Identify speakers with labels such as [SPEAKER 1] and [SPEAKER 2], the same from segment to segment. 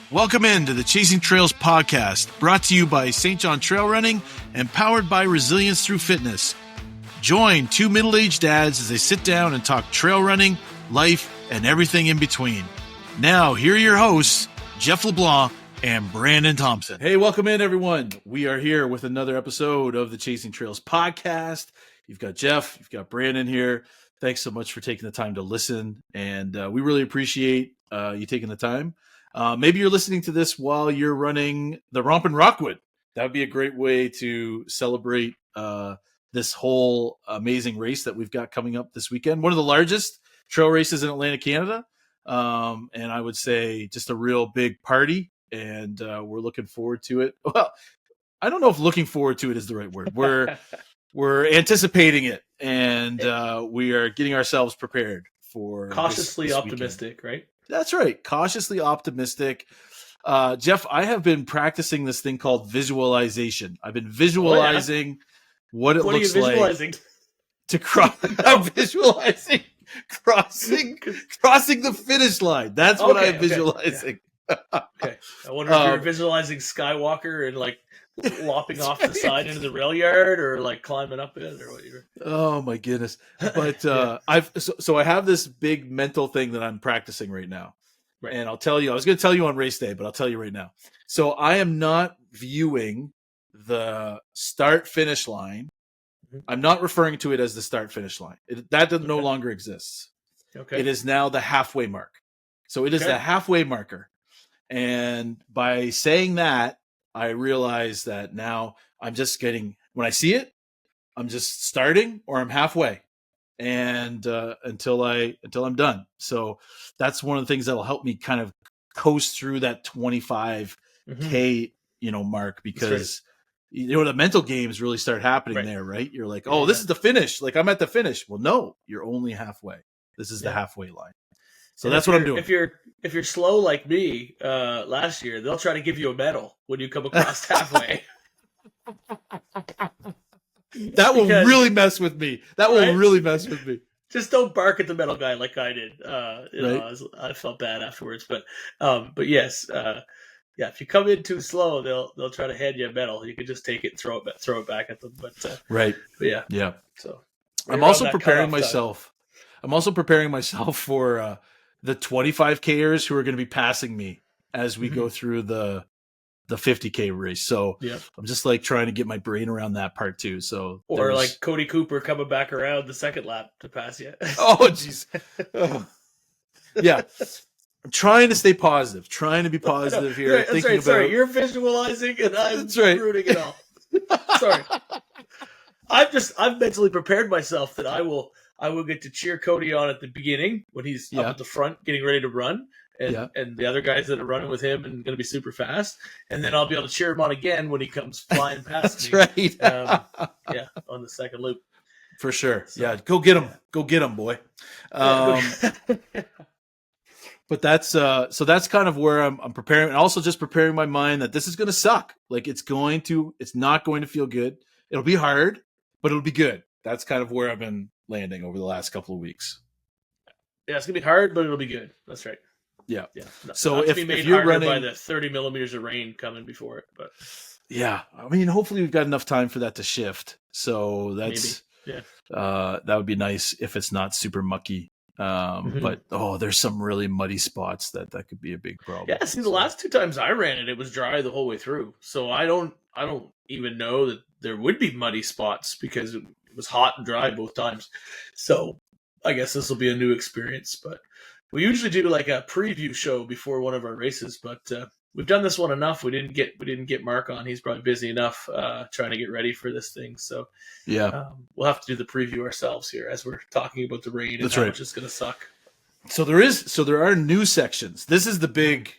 [SPEAKER 1] Welcome into the Chasing Trails podcast, brought to you by St. John Trail Running and powered by Resilience Through Fitness. Join two middle-aged dads as they sit down and talk trail running, life, and everything in between. Now, here are your hosts, Jeff LeBlanc and Brandon Thompson. Hey, welcome in, everyone. We are here with another episode of the Chasing Trails podcast. You've got Jeff, you've got Brandon here. Thanks so much for taking the time to listen, and we really appreciate you taking the time. Maybe you're listening to this while you're running the Romp in Rockwood. That would be a great way to celebrate this whole amazing race that we've got coming up this weekend. One of the largest trail races in Atlantic Canada. And I would say just a real big party. And we're looking forward to it. Well, I don't know if looking forward to it is the right word. We're anticipating it. And we are getting ourselves prepared for
[SPEAKER 2] cautiously
[SPEAKER 1] this
[SPEAKER 2] optimistic,
[SPEAKER 1] weekend.
[SPEAKER 2] Right?
[SPEAKER 1] That's right. Cautiously optimistic. Jeff, I have been practicing this thing called visualization. I've been visualizing what it looks like to cross. I'm visualizing crossing the finish line. That's what I'm visualizing.
[SPEAKER 2] Okay. I wonder if you're visualizing Skywalker and like lopping off the side into the rail yard or like climbing up it or what you're...
[SPEAKER 1] Oh my goodness. But I have this big mental thing that I'm practicing right now. Right. And I'll tell you, I was going to tell you on race day, but I'll tell you right now. So I am not viewing the start finish line. Mm-hmm. I'm not referring to it as the start finish line. That no longer exists. Okay. It is now the halfway mark. So it is the halfway marker. And by saying that, I realize that now I'm just getting, when I see it, I'm just starting or I'm halfway and until I'm done. So that's one of the things that'll help me kind of coast through that 25K, mark, because the mental games really start happening there, right? You're like, oh, this is the finish. Like I'm at the finish. Well, no, you're only halfway. This is the halfway line. So that's what I'm doing.
[SPEAKER 2] If you're slow like me last year, they'll try to give you a medal when you come across halfway.
[SPEAKER 1] That will really mess with me. Just
[SPEAKER 2] don't bark at the medal guy like I did. I felt bad afterwards, but yes, if you come in too slow, they'll try to hand you a medal. You can just take it and throw it back at them. But yeah. So
[SPEAKER 1] I'm also preparing myself. I'm also preparing myself for the 25Kers who are going to be passing me as we go through the 50K race. So I'm just like trying to get my brain around that part too. So
[SPEAKER 2] like Cody Cooper coming back around the second lap to pass you.
[SPEAKER 1] Oh, jeez. Yeah. I'm trying to stay positive, trying to be positive here.
[SPEAKER 2] That's right. Sorry, you're visualizing and I'm rooting it all. Sorry. I've mentally prepared myself that I will get to cheer Cody on at the beginning when he's up at the front getting ready to run. And the other guys that are running with him and going to be super fast. And then I'll be able to cheer him on again when he comes flying past me.
[SPEAKER 1] Right.
[SPEAKER 2] On the second loop.
[SPEAKER 1] For sure. So, go get him. Yeah. Go get him, boy. But that's kind of where I'm preparing, and also just preparing my mind that this is going to suck. Like it's not going to feel good. It'll be hard, but it'll be good. That's kind of where I've been landing over the last couple of weeks.
[SPEAKER 2] Yeah, it's going to be hard, but it'll be good. That's right.
[SPEAKER 1] Yeah.
[SPEAKER 2] So if you're running by the 30 millimeters of rain coming before it, but
[SPEAKER 1] I mean, hopefully we've got enough time for that to shift. So that's that would be nice if it's not super mucky. But there's some really muddy spots that could be a big problem.
[SPEAKER 2] Yeah, see, the last two times I ran it was dry the whole way through. So I don't even know that there would be muddy spots because it was hot and dry both times. So I guess this will be a new experience, but we usually do like a preview show before one of our races, but we've done this one enough. We didn't get Mark on. He's probably busy enough trying to get ready for this thing. So we'll have to do the preview ourselves here as we're talking about the rain and how much it's going to suck.
[SPEAKER 1] So there are new sections. This is the big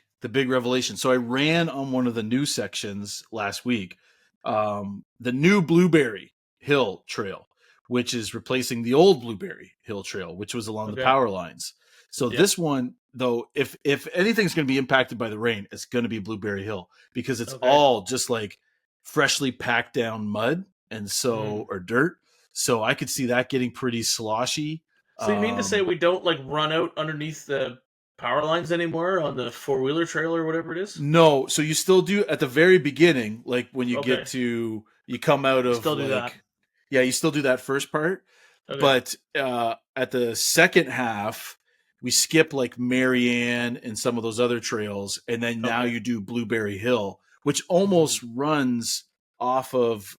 [SPEAKER 1] revelation. So I ran on one of the new sections last week, the new Blueberry Hill Trail, which is replacing the old Blueberry Hill Trail, which was along the power lines. So this one, though, if anything's going to be impacted by the rain, it's going to be Blueberry Hill because it's all just like freshly packed down mud and or dirt. So I could see that getting pretty sloshy.
[SPEAKER 2] So you mean to say we don't like run out underneath the power lines anymore on the 4-wheeler trail or whatever it is?
[SPEAKER 1] No, so you still do at the very beginning, like when you
[SPEAKER 2] Okay.
[SPEAKER 1] get to you come out
[SPEAKER 2] You
[SPEAKER 1] of
[SPEAKER 2] still do that.
[SPEAKER 1] like yeah, you still do that first part,
[SPEAKER 2] Okay.
[SPEAKER 1] but at the second half we skip like Marianne and some of those other trails, and then now
[SPEAKER 2] Okay.
[SPEAKER 1] you do Blueberry Hill, which
[SPEAKER 2] Mhm.
[SPEAKER 1] almost runs off of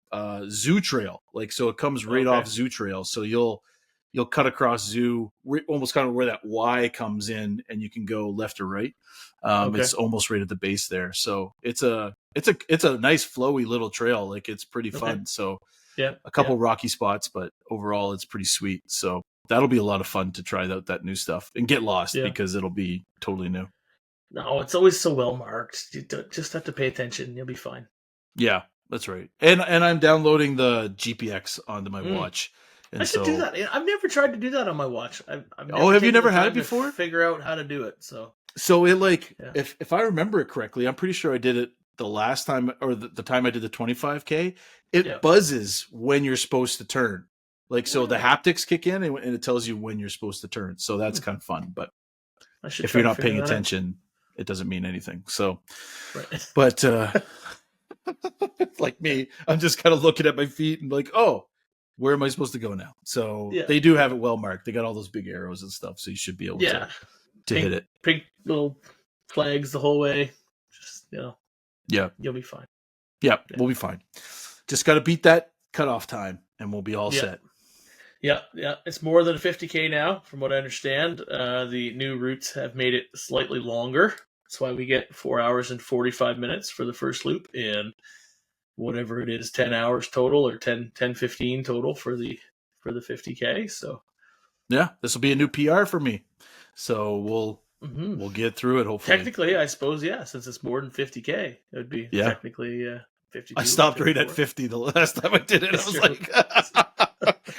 [SPEAKER 1] Zoo Trail, like so it comes right
[SPEAKER 2] Okay.
[SPEAKER 1] off Zoo Trail, so you'll cut across Zoo, almost kind of where that Y comes in, and you can go left or right.
[SPEAKER 2] Okay.
[SPEAKER 1] It's almost right at the base there, so it's a nice flowy little trail. Like it's pretty
[SPEAKER 2] Okay.
[SPEAKER 1] fun. So
[SPEAKER 2] Yeah.
[SPEAKER 1] a couple rocky spots, but overall it's pretty sweet. So that'll be a lot of fun to try out that new stuff and get lost
[SPEAKER 2] Yeah.
[SPEAKER 1] because it'll be totally new.
[SPEAKER 2] No, it's always so well marked. You just have to pay attention. You'll be fine.
[SPEAKER 1] Yeah, that's right. And I'm downloading the GPX onto my watch. And
[SPEAKER 2] I should do that. I've never tried to do that on my watch. I've never
[SPEAKER 1] have you
[SPEAKER 2] taken
[SPEAKER 1] never
[SPEAKER 2] the
[SPEAKER 1] had
[SPEAKER 2] time
[SPEAKER 1] it before?
[SPEAKER 2] to figure out how to do it. So
[SPEAKER 1] it like
[SPEAKER 2] yeah.
[SPEAKER 1] if I remember it correctly, I'm pretty sure I did it the last time or the time I did the 25K. It buzzes when you're supposed to turn. Like so the haptics kick in and it tells you when you're supposed to turn. So that's kind of fun, but if you're not paying attention, it doesn't mean anything. So but like me, I'm just kind of looking at my feet and like, oh, where am I supposed to go now? So they do have it well marked. They got all those big arrows and stuff, so you should be able to hit it.
[SPEAKER 2] Pink little flags the whole way. Just
[SPEAKER 1] yeah,
[SPEAKER 2] you'll be fine.
[SPEAKER 1] Yeah, we'll be fine. Just got to beat that cutoff time, and we'll be all set.
[SPEAKER 2] Yeah. It's more than a 50K now, from what I understand. The new routes have made it slightly longer. That's why we get 4 hours and 45 minutes for the first loop, and whatever it is, 10 hours total or 10-15 total for the 50K. So
[SPEAKER 1] yeah, this will be a new PR for me. So we'll get through it hopefully.
[SPEAKER 2] Technically, I suppose, since it's more than 50K, it would be technically 52.
[SPEAKER 1] I stopped right at 50 the last time I did it. I was like,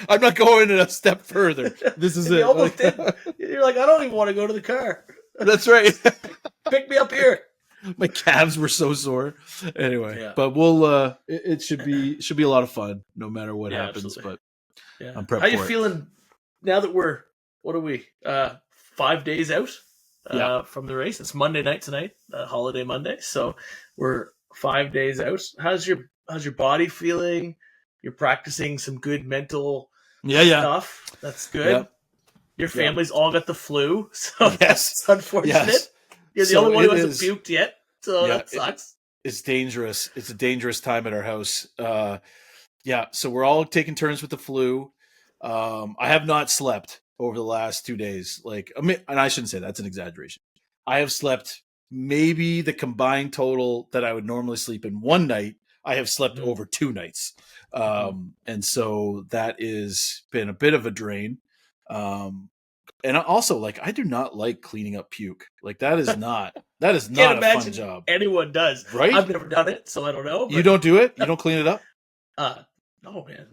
[SPEAKER 1] I'm not going a step further. This is it.
[SPEAKER 2] You almost did. You're like, I don't even want to go to the car.
[SPEAKER 1] That's right.
[SPEAKER 2] Pick me up here.
[SPEAKER 1] My calves were so sore. Anyway, but we'll it should be a lot of fun no matter what happens. Absolutely. But I'm prepped.
[SPEAKER 2] How you feeling now that we're 5 days out from the race? It's Monday night tonight, holiday Monday. So we're 5 days out. How's your body feeling? You're practicing some good mental stuff. That's good. Yep. Your family's all got the flu, so that's unfortunate. Yes. You're the only one who hasn't puked yet, so that sucks.
[SPEAKER 1] It's dangerous. It's a dangerous time at our house. So we're all taking turns with the flu. I have not slept over the last 2 days. And I shouldn't say that's an exaggeration. I have slept maybe the combined total that I would normally sleep in one night. I have slept over 2 nights. And so that has been a bit of a drain. And also, I do not like cleaning up puke. That is not a fun job.
[SPEAKER 2] Anyone does,
[SPEAKER 1] right?
[SPEAKER 2] I've never done it, so I don't know.
[SPEAKER 1] But... You don't do it? You don't clean it up?
[SPEAKER 2] No, man.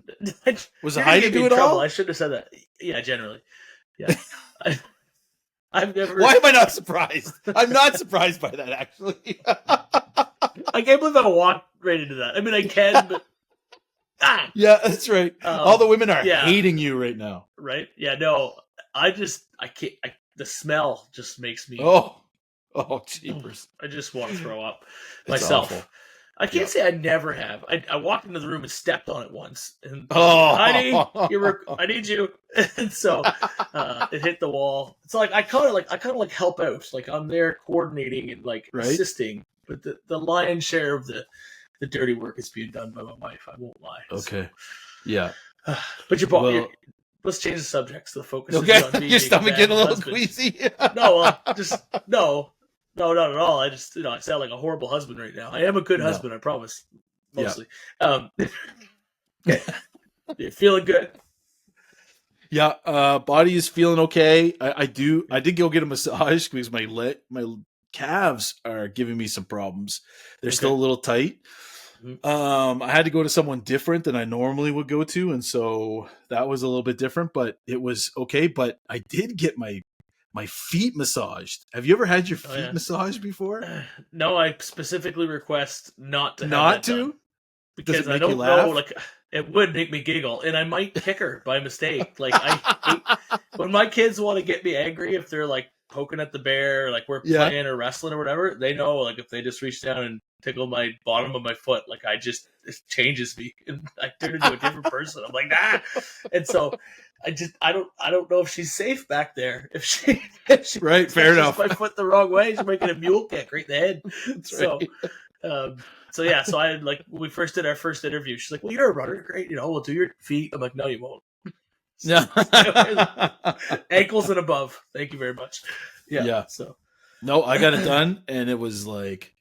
[SPEAKER 1] Was it Heidi do it all?
[SPEAKER 2] I should have said that. Yeah, generally. Yeah. I've never.
[SPEAKER 1] Why am I not surprised? I'm not surprised by that, actually.
[SPEAKER 2] I can't believe I walked right into that. I mean, I can, but.
[SPEAKER 1] Yeah, that's right. All the women are hating you right now.
[SPEAKER 2] Right? Yeah, no. I can't. The smell just makes me.
[SPEAKER 1] Oh, jeepers!
[SPEAKER 2] I just want to throw up myself. Awful. I can't say I never have. I walked into the room and stepped on it once, and I need you. And so it hit the wall. It's like I kind of help out. I'm there coordinating and assisting, but the lion's share of the dirty work is being done by my wife. I won't lie.
[SPEAKER 1] Okay. Yeah.
[SPEAKER 2] But your body. Let's change the subject. So the focus is on being
[SPEAKER 1] your stomach getting a little queasy.
[SPEAKER 2] No, not at all. I just, I sound like a horrible husband right now. I am a good husband, I promise. Mostly. Yeah. You're feeling good.
[SPEAKER 1] Yeah. Body is feeling okay. I did go get a massage because my calves are giving me some problems. They're still a little tight. I had to go to someone different than I normally would go to, and so that was a little bit different, but it was okay. But I did get my feet massaged. Have you ever had your feet massaged before?
[SPEAKER 2] No, I specifically request not to have
[SPEAKER 1] not
[SPEAKER 2] that
[SPEAKER 1] to
[SPEAKER 2] done, because I don't know. It would make me giggle, and I might kick her by mistake. I hate when my kids want to get me angry if they're poking at the bear, like we're
[SPEAKER 1] Yeah.
[SPEAKER 2] playing or wrestling or whatever, they know like if they just reach down and tickle my bottom of my foot, like it changes me and I turn into a different person. I'm like, nah. And so I don't know if she's safe back there. If she
[SPEAKER 1] Right, fair enough.
[SPEAKER 2] my foot the wrong way, she's making a mule kick right in the head.
[SPEAKER 1] That's
[SPEAKER 2] So
[SPEAKER 1] right.
[SPEAKER 2] so I like when we first did our first interview, she's like, well, you're a runner, great, we'll do your feet. I'm like, no, you won't.
[SPEAKER 1] Yeah.
[SPEAKER 2] Ankles and above. Thank you very much. Yeah. So
[SPEAKER 1] no, I got it done, and it was like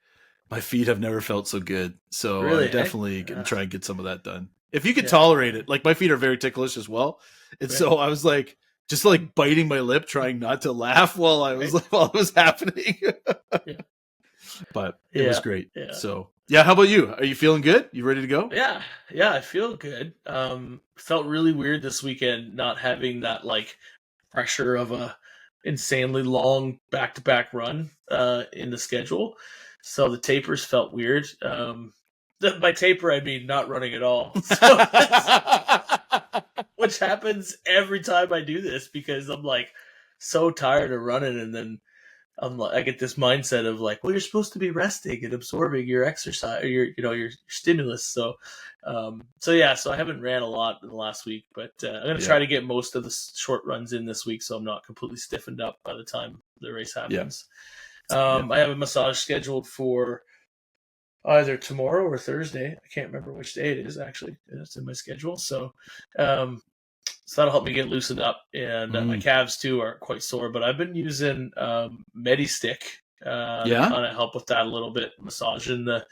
[SPEAKER 1] my feet have never felt so good. So
[SPEAKER 2] really,
[SPEAKER 1] I'm definitely gonna try and get some of that done. If you can tolerate it, like my feet are very ticklish as well, and so I was like just like biting my lip, trying not to laugh while it was happening. But it was great.
[SPEAKER 2] Yeah.
[SPEAKER 1] So yeah, how about you? Are you feeling good? You ready to go?
[SPEAKER 2] Yeah, I feel good. Felt really weird this weekend not having that like pressure of a insanely long back-to-back run in the schedule. So the tapers felt weird. By taper I mean not running at all. So, which happens every time I do this because I'm like so tired of running, and then I get this mindset of like, well, you're supposed to be resting and absorbing your exercise, your stimulus. So I haven't ran a lot in the last week, but I'm going to try to get most of the short runs in this week, so I'm not completely stiffened up by the time the race happens. I have a massage scheduled for either tomorrow or Thursday. I can't remember which day it is actually. It's in my schedule. So that'll help me get loosened up. And my calves too are quite sore, but I've been using Medi-Stick to kind of help with that a little bit, massaging the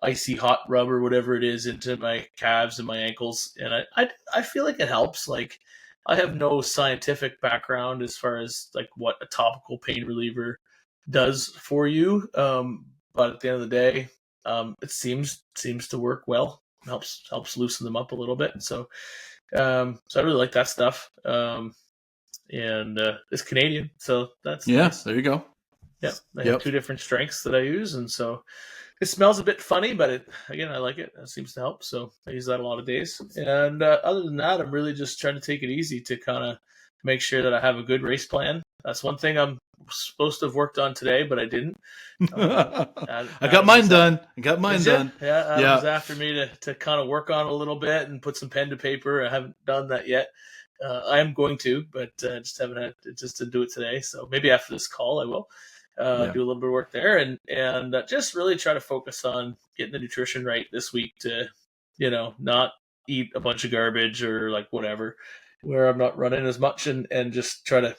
[SPEAKER 2] icy hot rub or whatever it is into my calves and my ankles. And I feel like it helps. Like I have no scientific background as far as like what a topical pain reliever does for you. But at the end of the day, it seems to work well. Helps loosen them up a little bit. So I really like that stuff. And it's Canadian, so that's nice.
[SPEAKER 1] There you go.
[SPEAKER 2] Yeah, I have 2 different strengths that I use, and so it smells a bit funny, but I like it. It seems to help, so I use that a lot of days. And other than that, I'm really just trying to take it easy to kind of make sure that I have a good race plan. That's one thing I'm supposed to have worked on today, but I didn't.
[SPEAKER 1] I got mine done.
[SPEAKER 2] Yeah, Adam was after me to kind of work on it a little bit and put some pen to paper. I haven't done that yet. I am going to, but just haven't had to do it today. So maybe after this call, I will do a little bit of work there and just really try to focus on getting the nutrition right this week to, not eat a bunch of garbage or like whatever, where I'm not running as much and just try to,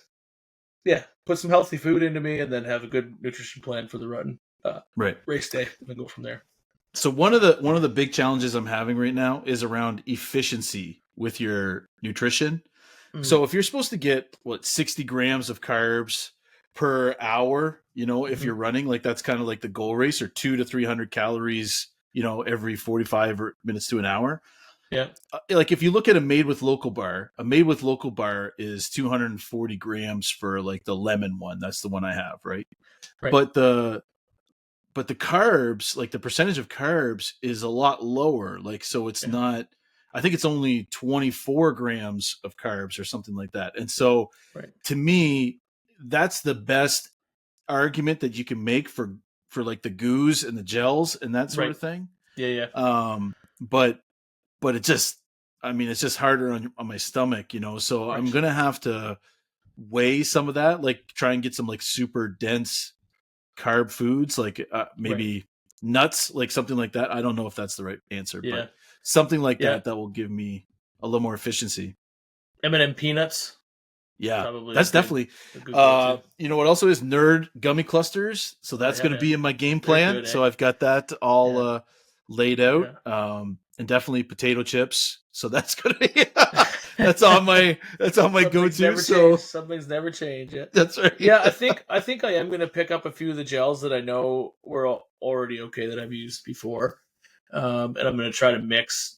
[SPEAKER 2] put some healthy food into me and then have a good nutrition plan for the run, race day and go from there.
[SPEAKER 1] So one of the big challenges I'm having right now is around efficiency with your nutrition. So if you're supposed to get 60 grams of carbs per hour, if you're running, like that's kind of like the goal race, or 200 to 300 calories, every 45 minutes to an hour.
[SPEAKER 2] Yeah.
[SPEAKER 1] Like if you look at a made with local bar is 240 grams for like the lemon one. That's the one I have. Right. But the carbs, like the percentage of carbs is a lot lower. Like, so it's not, I think it's only 24 grams of carbs or something like that. And so to me, that's the best argument that you can make for like the goos and the gels and that sort of thing.
[SPEAKER 2] Yeah.
[SPEAKER 1] But it just, it's just harder on my stomach, so I'm going to have to weigh some of that, like try and get some like super dense carb foods, like maybe nuts, like something like that. I don't know if that's the right answer, but something like that will give me a little more efficiency.
[SPEAKER 2] M&M peanuts.
[SPEAKER 1] Yeah, that's definitely. What also is Nerd gummy clusters. So that's going to be in my game plan. Good, So I've got that all laid out. And definitely potato chips. So that's going to be that's on my go-to. So
[SPEAKER 2] some things never change. Yeah.
[SPEAKER 1] That's right.
[SPEAKER 2] Yeah, I think I am going to pick up a few of the gels that I know were already okay that I've used before, and I'm going to try to mix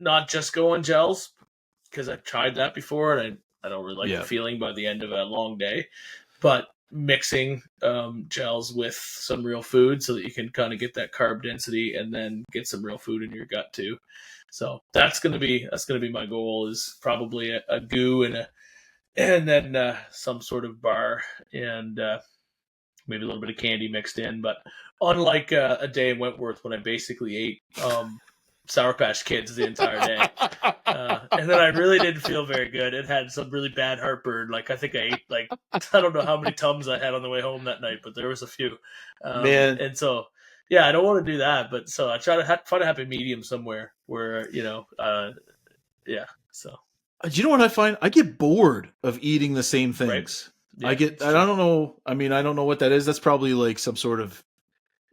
[SPEAKER 2] not just go on gels because I've tried that before and I don't really like the feeling by the end of a long day, but mixing gels with some real food so that you can kind of get that carb density and then get some real food in your gut too. So that's going to be my goal, is probably a goo and and then some sort of bar and maybe a little bit of candy mixed in. But unlike a day in Wentworth when I basically ate Sour Patch Kids the entire day. And then I really didn't feel very good. It had some really bad heartburn. Like I think I ate I don't know how many Tums I had on the way home that night, but there was a few.
[SPEAKER 1] Man.
[SPEAKER 2] And so yeah, I don't want to do that. But so I try to find a happy medium somewhere where yeah. So
[SPEAKER 1] You know what I find? I get bored of eating the same things.
[SPEAKER 2] right. Yeah,
[SPEAKER 1] I don't know. I mean, I don't know what that is. That's probably like some sort of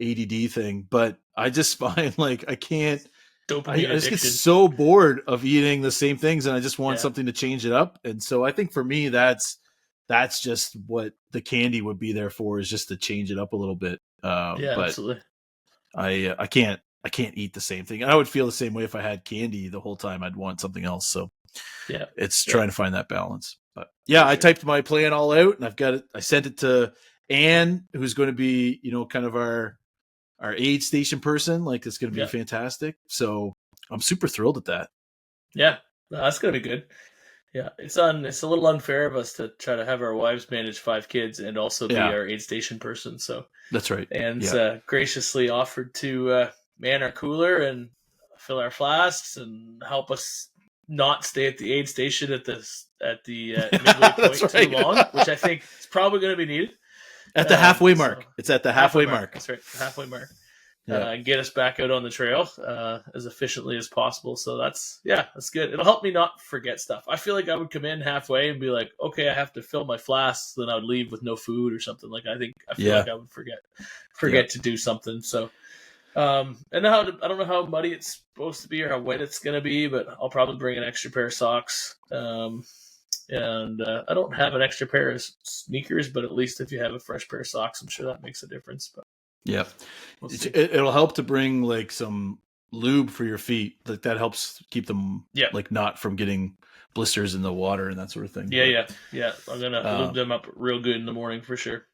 [SPEAKER 1] ADD thing, but I just find like I can't. I
[SPEAKER 2] dopamine
[SPEAKER 1] just get
[SPEAKER 2] addiction.
[SPEAKER 1] so bored of eating the same things, and I just want
[SPEAKER 2] Yeah.
[SPEAKER 1] something to change it up. And so I think for me, that's just what the candy would be there for, is just to change it up a little bit.
[SPEAKER 2] Yeah,
[SPEAKER 1] But
[SPEAKER 2] absolutely.
[SPEAKER 1] I can't eat the same thing. And I would feel the same way if I had candy the whole time. I'd want something else. So
[SPEAKER 2] Yeah.
[SPEAKER 1] it's trying to find that balance. But yeah,
[SPEAKER 2] For
[SPEAKER 1] I
[SPEAKER 2] sure.
[SPEAKER 1] typed my plan all out, and I've got it. I sent it to Anne, who's going to be, kind of our aid station person. Like, it's going to be
[SPEAKER 2] Yeah.
[SPEAKER 1] fantastic. So I'm super thrilled at that.
[SPEAKER 2] Yeah. No, that's gonna be good. Yeah. It's a little unfair of us to try to have our wives manage 5 kids and also be
[SPEAKER 1] Yeah.
[SPEAKER 2] our aid station person. So
[SPEAKER 1] That's right.
[SPEAKER 2] Anne's
[SPEAKER 1] Yeah.
[SPEAKER 2] graciously offered to man our cooler and fill our flasks and help us not stay at the aid station at the midway point
[SPEAKER 1] That's right.
[SPEAKER 2] too long, which I think is probably going to be needed.
[SPEAKER 1] At the halfway
[SPEAKER 2] So-
[SPEAKER 1] mark. It's at the halfway mark.
[SPEAKER 2] That's right, the halfway mark.
[SPEAKER 1] Yeah.
[SPEAKER 2] Get us back out on the trail as efficiently as possible. So that's good. It'll help me not forget stuff. I feel like I would come in halfway and be like, okay, I have to fill my flasks. Then I would leave with no food or something. Like I feel
[SPEAKER 1] Yeah.
[SPEAKER 2] like I would forget to do something. So, and I don't know how muddy it's supposed to be or how wet it's going to be, but I'll probably bring an extra pair of socks. And I don't have an extra pair of sneakers, but at least if you have a fresh pair of socks, I'm sure that makes a difference. But
[SPEAKER 1] Yeah.
[SPEAKER 2] we'll see.
[SPEAKER 1] It'll help to bring like some lube for your feet. Like that helps keep them like not from getting blisters in the water and that sort of thing.
[SPEAKER 2] Yeah. I'm gonna lube them up real good in the morning for sure.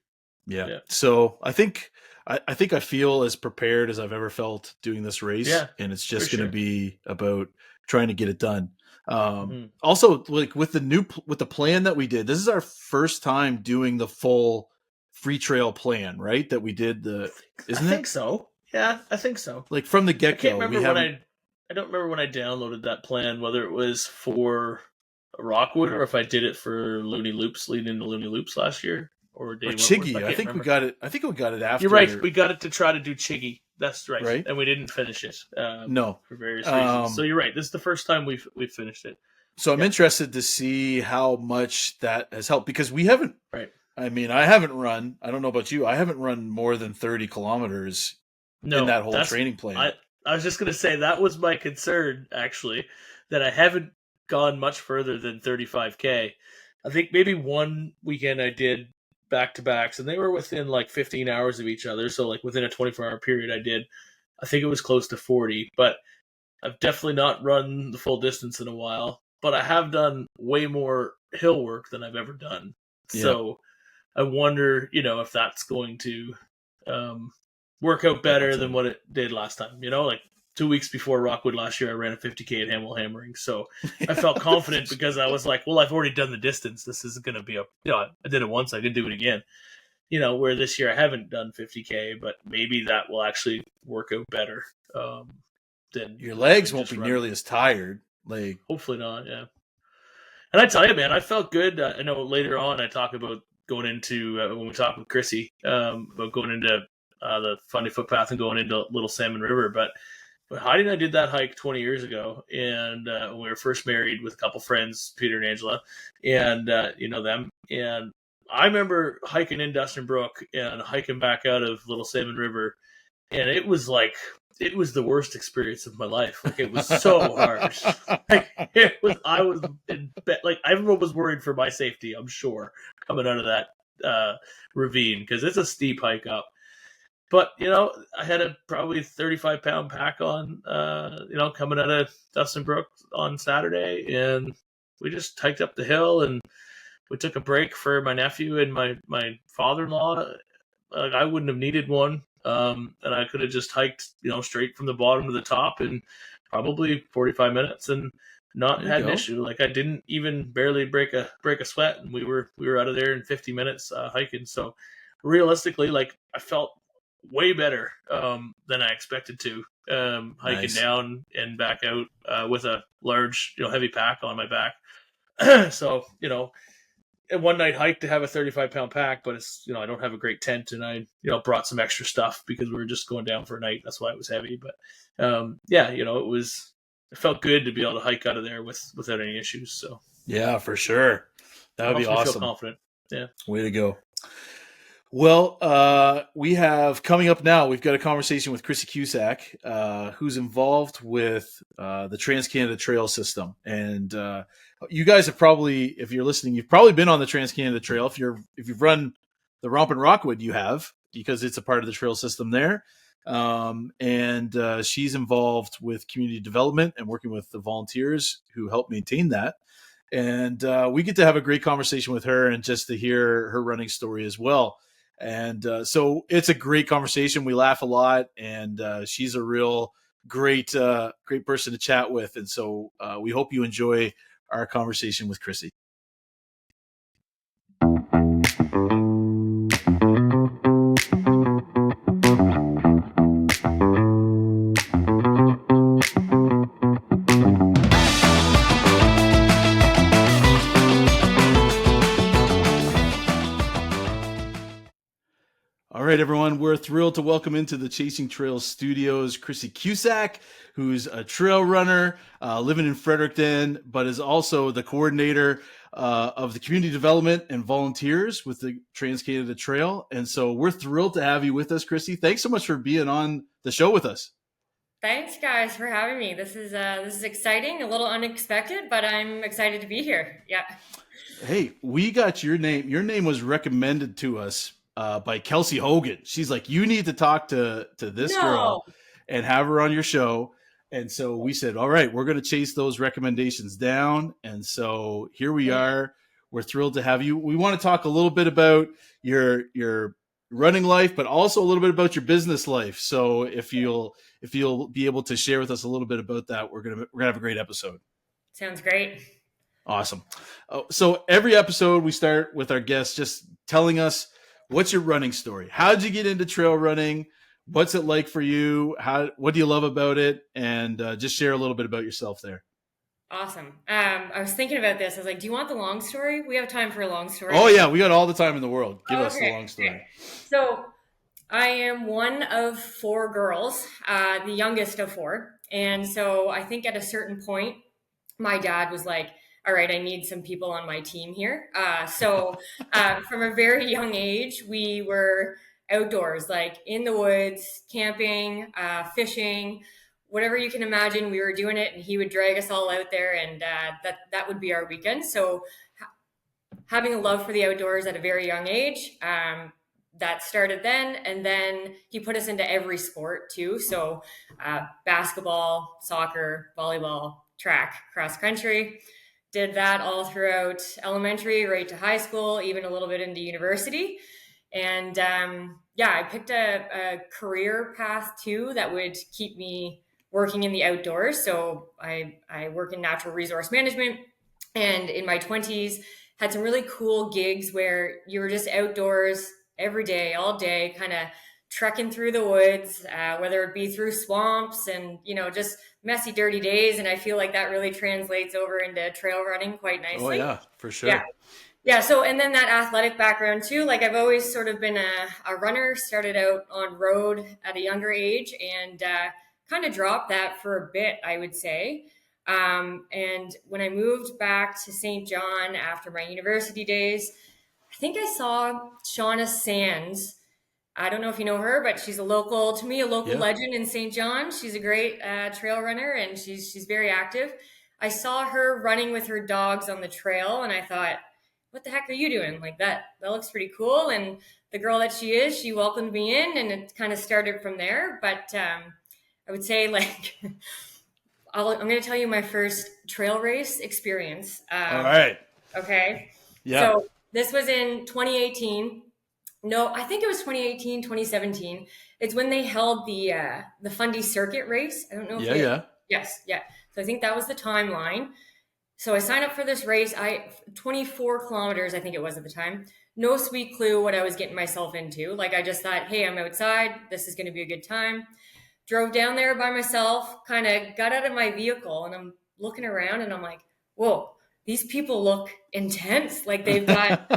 [SPEAKER 1] Yeah. So I think I feel as prepared as I've ever felt doing this race.
[SPEAKER 2] Yeah,
[SPEAKER 1] And it's just
[SPEAKER 2] for
[SPEAKER 1] going to
[SPEAKER 2] sure.
[SPEAKER 1] be about trying to get it done. Also, like with the plan that we did, this is our first time doing the full free trail plan, right? That we did
[SPEAKER 2] I think so. Yeah, I think so.
[SPEAKER 1] Like from the get
[SPEAKER 2] I can't
[SPEAKER 1] go.
[SPEAKER 2] remember I don't remember when I downloaded that plan, whether it was for Rockwood or if I did it for Looney Loops, leading into Looney Loops last year. Or
[SPEAKER 1] Chiggy. I think we got it after.
[SPEAKER 2] You're right. We got it to try to do Chiggy. That's right.
[SPEAKER 1] Right.
[SPEAKER 2] And we didn't finish it.
[SPEAKER 1] No.
[SPEAKER 2] For various reasons. So you're right. This is the first time we've finished it.
[SPEAKER 1] So I'm interested to see how much that has helped, because we haven't.
[SPEAKER 2] Right.
[SPEAKER 1] I mean, I haven't run. I don't know about you. I haven't run more than 30 kilometers in that whole training plan.
[SPEAKER 2] I was just going to say that was my concern, actually, that I haven't gone much further than 35K. I think maybe one weekend I did back-to-backs, and they were within like 15 hours of each other. So like within a 24-hour period I think it was close to 40, but I've definitely not run the full distance in a while, but I have done way more hill work than I've ever done.
[SPEAKER 1] Yeah.
[SPEAKER 2] So I wonder, if that's going to work out better than what it did last time. Like 2 weeks before Rockwood last year, I ran a 50K at Hamel Hammering. So I felt confident because I was like, well, I've already done the distance. This is going to be I did it once. I can do it again. Where this year I haven't done 50K, but maybe that will actually work out better. Than
[SPEAKER 1] your legs won't be nearly as tired. Like,
[SPEAKER 2] hopefully not. Yeah. And I tell you, man, I felt good. I know later on I talk about going into, when we talk with Chrissy, about going into the Fundy Footpath and going into Little Salmon River. But Heidi and I did that hike 20 years ago, and when we were first married with a couple friends, Peter and Angela, and them. And I remember hiking in Dustin Brook and hiking back out of Little Salmon River, and it was the worst experience of my life. Like, it was so hard. I was in bed. Like, everyone was worried for my safety, I'm sure, coming out of that ravine, because it's a steep hike up. But, I had a probably 35-pound pack on, coming out of Dustin Brook on Saturday, and we just hiked up the hill, and we took a break for my nephew and my father-in-law. I wouldn't have needed one. And I could have just hiked, straight from the bottom to the top in probably 45 minutes. And not
[SPEAKER 1] There you
[SPEAKER 2] had an
[SPEAKER 1] go.
[SPEAKER 2] issue. Like I didn't even barely break a sweat, and we were out of there in 50 minutes hiking. So realistically, like I felt way better than I expected to hiking
[SPEAKER 1] Nice.
[SPEAKER 2] down and back out with a large, heavy pack on my back. So a one night hike to have a 35-pound pack, but it's I don't have a great tent, and I brought some extra stuff because we were just going down for a night. That's why it was heavy. But it felt good to be able to hike out of there without any issues. So
[SPEAKER 1] Yeah, for sure. That
[SPEAKER 2] it
[SPEAKER 1] would be
[SPEAKER 2] helps me feel
[SPEAKER 1] awesome.
[SPEAKER 2] confident. Yeah.
[SPEAKER 1] Way to go. Well, we have coming up now, we've got a conversation with Chrissy Cusack, who's involved with the Trans-Canada Trail system. And you guys have probably, if you're listening, you've probably been on the Trans-Canada Trail. If you've run the Romp and Rockwood, you have, because it's a part of the trail system there. And she's involved with community development and working with the volunteers who help maintain that. And we get to have a great conversation with her and just to hear her running story as well. And so it's a great conversation. We laugh a lot, and she's a real great person to chat with. And so we hope you enjoy our conversation with Chrissy. All right, everyone, we're thrilled to welcome into the Chasing Trails studios Chrissy Cusack, who's a trail runner living in Fredericton, but is also the coordinator of the community development and volunteers with the Trans-Canada Trail. And so we're thrilled to have you with us, Chrissy. Thanks so much for being on the show with us.
[SPEAKER 3] Thanks, guys, for having me. This is exciting, a little unexpected, but I'm excited to be here. Yeah.
[SPEAKER 1] Hey, we got your name. Your name was recommended to us by Kelsey Hogan. She's like, you need to talk to this girl and have her on your show. And so we said, all right, we're going to chase those recommendations down. And so here we are. We're thrilled to have you. We want to talk a little bit about your running life, but also a little bit about your business life. So if you'll be able to share with us a little bit about that, we're gonna have a great episode.
[SPEAKER 3] Sounds great.
[SPEAKER 1] Awesome. So every episode we start with our guests just telling us, what's your running story? How did you get into trail running? What's it like for you? What do you love about it? And just share a little bit about yourself there.
[SPEAKER 3] Awesome. I was thinking about this. I was like, do you want the long story? We have time for a long story.
[SPEAKER 1] Oh, yeah. We got all the time in the world. Give us the long story.
[SPEAKER 3] Okay. So I am one of 4 girls, the youngest of 4. And so I think at a certain point, my dad was like, all right, I need some people on my team here. So from a very young age, we were outdoors, like in the woods, camping, fishing, whatever you can imagine. We were doing it, and he would drag us all out there, and that would be our weekend. So having a love for the outdoors at a very young age, that started then. And then he put us into every sport too. So basketball, soccer, volleyball, track, cross country. Did that all throughout elementary, right to high school, even a little bit into university. And I picked a career path too that would keep me working in the outdoors. So I work in natural resource management, and in my 20s had some really cool gigs where you were just outdoors every day, all day, kind of trekking through the woods, whether it be through swamps and, just messy, dirty days. And I feel like that really translates over into trail running quite nicely.
[SPEAKER 1] Oh, yeah, for sure.
[SPEAKER 3] Yeah. So, and then that athletic background too, like I've always sort of been a runner, started out on road at a younger age, and kind of dropped that for a bit, I would say. And when I moved back to St. John after my university days, I think I saw Shauna Sands. I don't know if you know her, but she's a local legend in St. John. She's a great trail runner, and she's very active. I saw her running with her dogs on the trail, and I thought, what the heck are you doing? Like that looks pretty cool. And the girl that she is, she welcomed me in, and it kind of started from there. But I would say, like, I'm going to tell you my first trail race experience.
[SPEAKER 1] All right.
[SPEAKER 3] Okay.
[SPEAKER 1] Yeah.
[SPEAKER 3] So this was in 2018. No, I think it was 2018, 2017. It's when they held the Fundy Circuit race. I don't know if
[SPEAKER 1] Yeah.
[SPEAKER 3] Yes, yeah. So I think that was the timeline. So I signed up for this race. 24 kilometers, I think it was at the time. No sweet clue what I was getting myself into. Like I just thought, hey, I'm outside. This is going to be a good time. Drove down there by myself, kind of got out of my vehicle, and I'm looking around and I'm like, whoa, these people look intense. Like they've got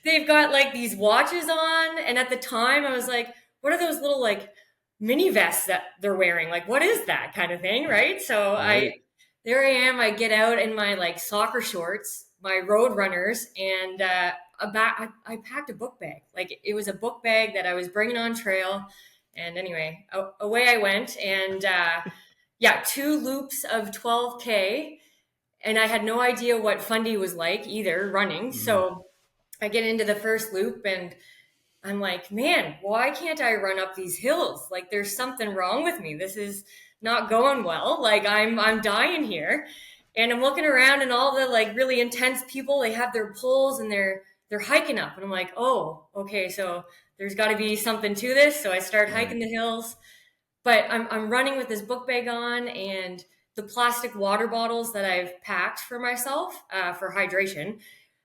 [SPEAKER 3] they've got like these watches on. And at the time I was like, what are those little like mini vests that they're wearing? Like, what is that kind of thing? Right. So
[SPEAKER 1] Right.
[SPEAKER 3] there I am. I get out in my like soccer shorts, my road runners, and I packed a book bag. Like it was a book bag that I was bringing on trail. And anyway, away I went. And 2 loops of 12K. And I had no idea what Fundy was like either running. So I get into the first loop and I'm like, man, why can't I run up these hills? Like there's something wrong with me. This is not going well. Like I'm dying here. And I'm looking around and all the like really intense people, they have their poles and they're hiking up. And I'm like, oh, okay. So there's got to be something to this. So I start hiking the hills, but I'm running with this book bag on, and the plastic water bottles that I've packed for myself for hydration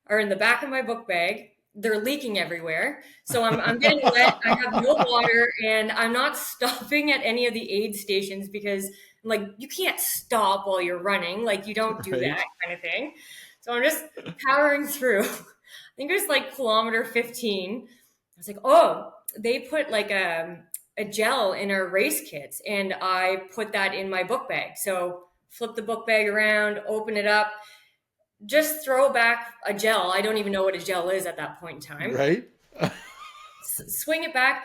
[SPEAKER 3] are in the back of my book bag. They're leaking everywhere. So I'm getting wet. I have no water, and I'm not stopping at any of the aid stations because I'm like, you can't stop while you're running. Like you don't do that kind of thing. So I'm just powering through. I think it was like kilometer 15. I was like, oh, they put like a gel in our race kits, and I put that in my book bag. So flip the book bag around, open it up, just throw back a gel. I don't even know what a gel is at that point in time.
[SPEAKER 1] Right.
[SPEAKER 3] Swing it back.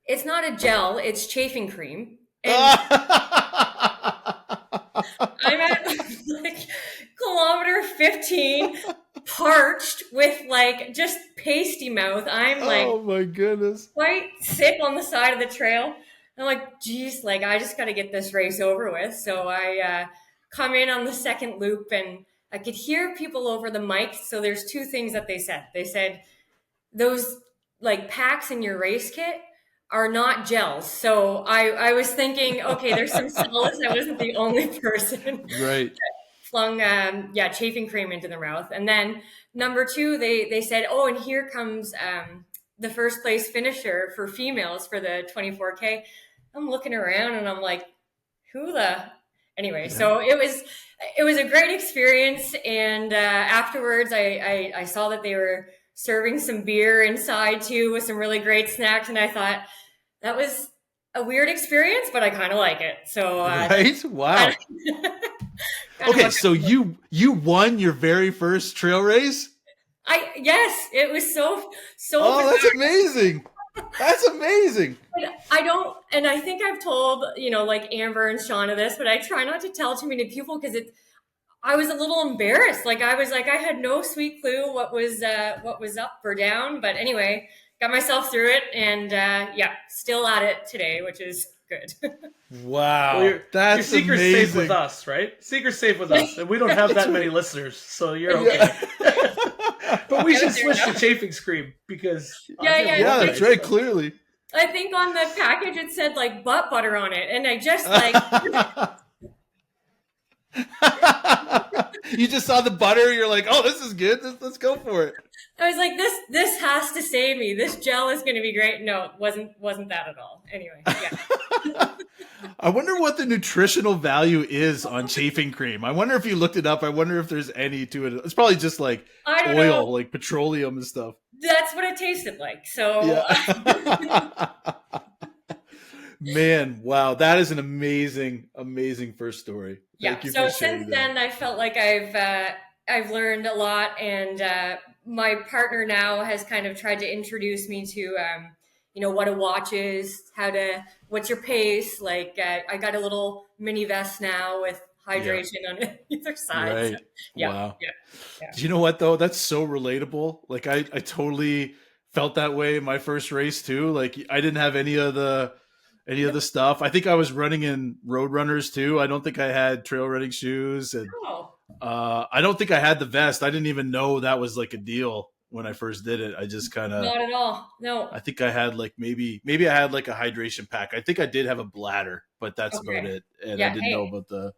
[SPEAKER 3] It's not a gel, it's chafing cream. And I'm at like kilometer 15, parched with like just pasty mouth. I'm like,
[SPEAKER 1] oh my goodness,
[SPEAKER 3] quite sick on the side of the trail. I'm like, geez, like I just got to get this race over with. So I come in on the second loop, and I could hear people over the mic. So there's 2 things that they said. They said those like packs in your race kit are not gels. So I was thinking, okay, there's some solace. I wasn't the only person.
[SPEAKER 1] right?
[SPEAKER 3] Flung chafing cream into their mouth. And then number 2, they said, oh, and here comes the first place finisher for females for the 24K. I'm looking around and I'm like, who the anyway? So it was a great experience. And afterwards I saw that they were serving some beer inside too with some really great snacks, and I thought that was a weird experience, but I kind of like it. So
[SPEAKER 1] right. Wow. Okay, so you won your very first trail race?
[SPEAKER 3] Yes, it was so
[SPEAKER 1] Oh,
[SPEAKER 3] bizarre.
[SPEAKER 1] that's amazing. That's amazing.
[SPEAKER 3] But I think I've told, like Amber and Shauna this, but I try not to tell too many people because I was a little embarrassed. Like I was like, I had no sweet clue what was up or down. But anyway, got myself through it, and still at it today, which is good.
[SPEAKER 1] Wow,
[SPEAKER 2] well,
[SPEAKER 1] that's
[SPEAKER 2] your secret's
[SPEAKER 1] amazing.
[SPEAKER 2] safe with us, right? Secret's safe with us, and we don't have that many listeners, so you're okay. But we should switch to chafing cream because
[SPEAKER 1] yeah, that's right. Clearly,
[SPEAKER 3] I think on the package it said like butt butter on it, and I just like
[SPEAKER 1] you just saw the butter. You're like, oh, this is good. Let's go for it.
[SPEAKER 3] I was like, this has to save me. This gel is going to be great. No, it wasn't that at all. Anyway, yeah.
[SPEAKER 1] I wonder what the nutritional value is on chafing cream. I wonder if you looked it up. I wonder if there's any to it. It's probably just like oil, like petroleum and stuff.
[SPEAKER 3] That's what it tasted like. So,
[SPEAKER 1] yeah. Man, wow, that is an amazing, amazing first story. Thank you
[SPEAKER 3] so
[SPEAKER 1] for sharing
[SPEAKER 3] since
[SPEAKER 1] that.
[SPEAKER 3] then, I felt like I've learned a lot, and my partner now has kind of tried to introduce me to what a watch is, what's your pace. Like I got a little mini vest now with hydration on either side.
[SPEAKER 1] Right.
[SPEAKER 3] So,
[SPEAKER 1] wow.
[SPEAKER 3] Yeah.
[SPEAKER 1] Do you know what though? That's so relatable. Like I totally felt that way in my first race too. Like I didn't have any of the stuff. I think I was running in road runners too. I don't think I had trail running shoes, and I don't think I had the vest. I didn't even know that was like a deal. when I first did it. I just kind of,
[SPEAKER 3] Not at all. No.
[SPEAKER 1] I think I had like maybe I had like a hydration pack. I think I did have a bladder, but that's about
[SPEAKER 3] Okay.
[SPEAKER 1] it. And I
[SPEAKER 3] Yeah.
[SPEAKER 1] didn't know
[SPEAKER 3] Hey,
[SPEAKER 1] about the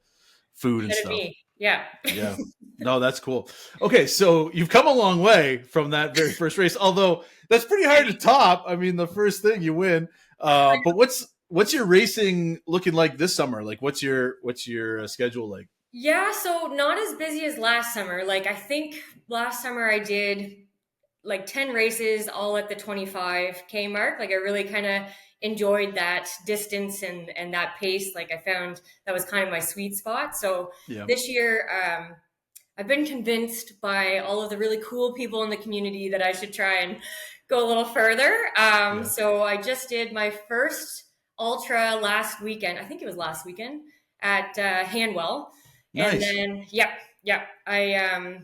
[SPEAKER 1] food and
[SPEAKER 3] should it
[SPEAKER 1] stuff.
[SPEAKER 3] be? Yeah.
[SPEAKER 1] Yeah. No, that's cool. Okay, so you've come a long way from that very first race, although that's pretty hard to top. I mean, the first thing you win. But what's your racing looking like this summer? Like, what's your schedule like?
[SPEAKER 3] Yeah, so not as busy as last summer. Like I think last summer I did like 10 races all at the 25K mark. Like I really kind of enjoyed that distance and that pace. Like I found that was kind of my sweet spot. So
[SPEAKER 1] Yeah.
[SPEAKER 3] this year, I've been convinced by all of the really cool people in the community that I should try and go a little further.
[SPEAKER 1] Yeah.
[SPEAKER 3] So I just did my first ultra last weekend. I think it was last weekend at Hanwell. And
[SPEAKER 1] Nice.
[SPEAKER 3] then, yeah, I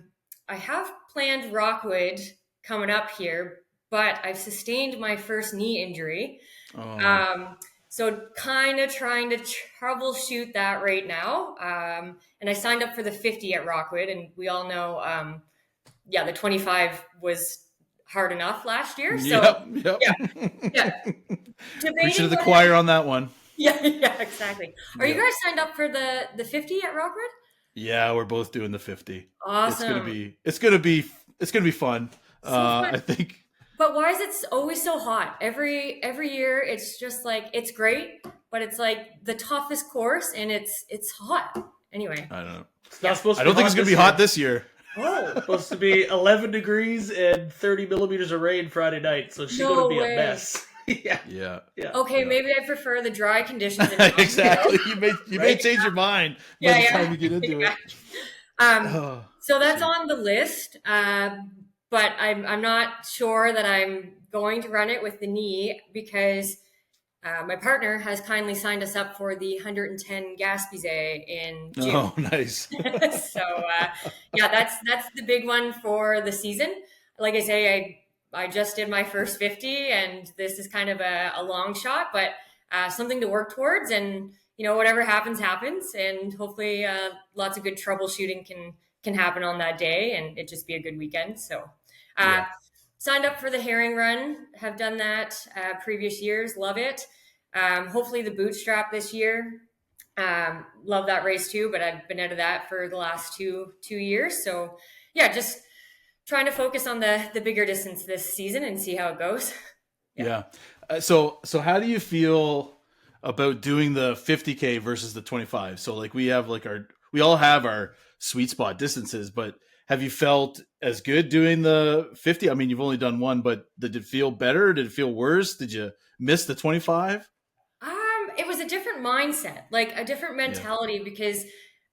[SPEAKER 3] have planned Rockwood coming up here, but I've sustained my first knee injury.
[SPEAKER 1] Oh.
[SPEAKER 3] So kind of trying to troubleshoot that right now. And I signed up for the 50 at Rockwood, and we all know, the 25 was hard enough last year. So
[SPEAKER 1] Yep.
[SPEAKER 3] yeah.
[SPEAKER 1] Preaching to the choir on that one.
[SPEAKER 3] Yeah, exactly. Are you guys signed up for the 50 at Rockwood?
[SPEAKER 1] Yeah, we're both doing the 50.
[SPEAKER 3] Awesome.
[SPEAKER 1] It's gonna be fun.
[SPEAKER 3] So fun.
[SPEAKER 1] I think.
[SPEAKER 3] But why is it always so hot? Every year, it's just like it's great, but it's like the toughest course, and it's hot. Anyway,
[SPEAKER 1] I don't know.
[SPEAKER 2] It's not supposed to
[SPEAKER 1] I don't
[SPEAKER 2] be
[SPEAKER 1] think it's
[SPEAKER 2] hot
[SPEAKER 1] gonna be
[SPEAKER 2] this
[SPEAKER 1] hot
[SPEAKER 2] year.
[SPEAKER 1] this year.
[SPEAKER 3] oh,
[SPEAKER 2] It's supposed to be 11 degrees and 30 millimeters of rain Friday night, so she's
[SPEAKER 3] No
[SPEAKER 2] going to be
[SPEAKER 3] way.
[SPEAKER 2] a mess. Yeah.
[SPEAKER 1] Yeah.
[SPEAKER 3] okay,
[SPEAKER 1] Yeah.
[SPEAKER 3] maybe I prefer the dry conditions. In
[SPEAKER 1] Exactly. You may
[SPEAKER 2] Right?
[SPEAKER 1] change your mind by
[SPEAKER 3] Yeah,
[SPEAKER 1] the
[SPEAKER 3] yeah.
[SPEAKER 1] time you get into it. Oh,
[SPEAKER 3] So that's
[SPEAKER 1] shoot.
[SPEAKER 3] on the list, but I'm not sure that I'm going to run it with the knee because my partner has kindly signed us up for the 110 Gaspésie in June.
[SPEAKER 1] Oh, nice.
[SPEAKER 3] So that's the big one for the season. Like I say, I just did my first 50, and this is kind of a long shot, but something to work towards. And whatever happens, and hopefully lots of good troubleshooting can happen on that day, and it just be a good weekend. So signed up for the herring run, have done that previous years, love it. Hopefully the bootstrap this year. Love that race too, but I've been out of that for the last two years. So yeah, just trying to focus on the bigger distance this season and see how it goes.
[SPEAKER 1] Yeah. So how do you feel about doing the 50K versus the 25? So like we all have our sweet spot distances, but have you felt as good doing the 50? I mean, you've only done one, but did it feel better? Did it feel worse? Did you miss the 25?
[SPEAKER 3] It was a different mindset, like a different mentality, because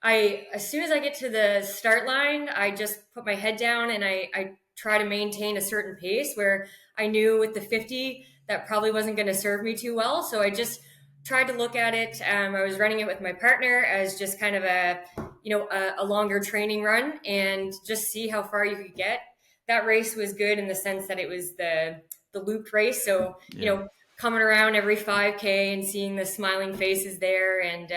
[SPEAKER 3] as soon as I get to the start line, I just put my head down and I try to maintain a certain pace where I knew with the 50 that probably wasn't going to serve me too well. So I just tried to look at it. I was running it with my partner as just kind of a longer training run and just see how far you could get. That race was good in the sense that it was the looped race. So, coming around every 5K and seeing the smiling faces there. And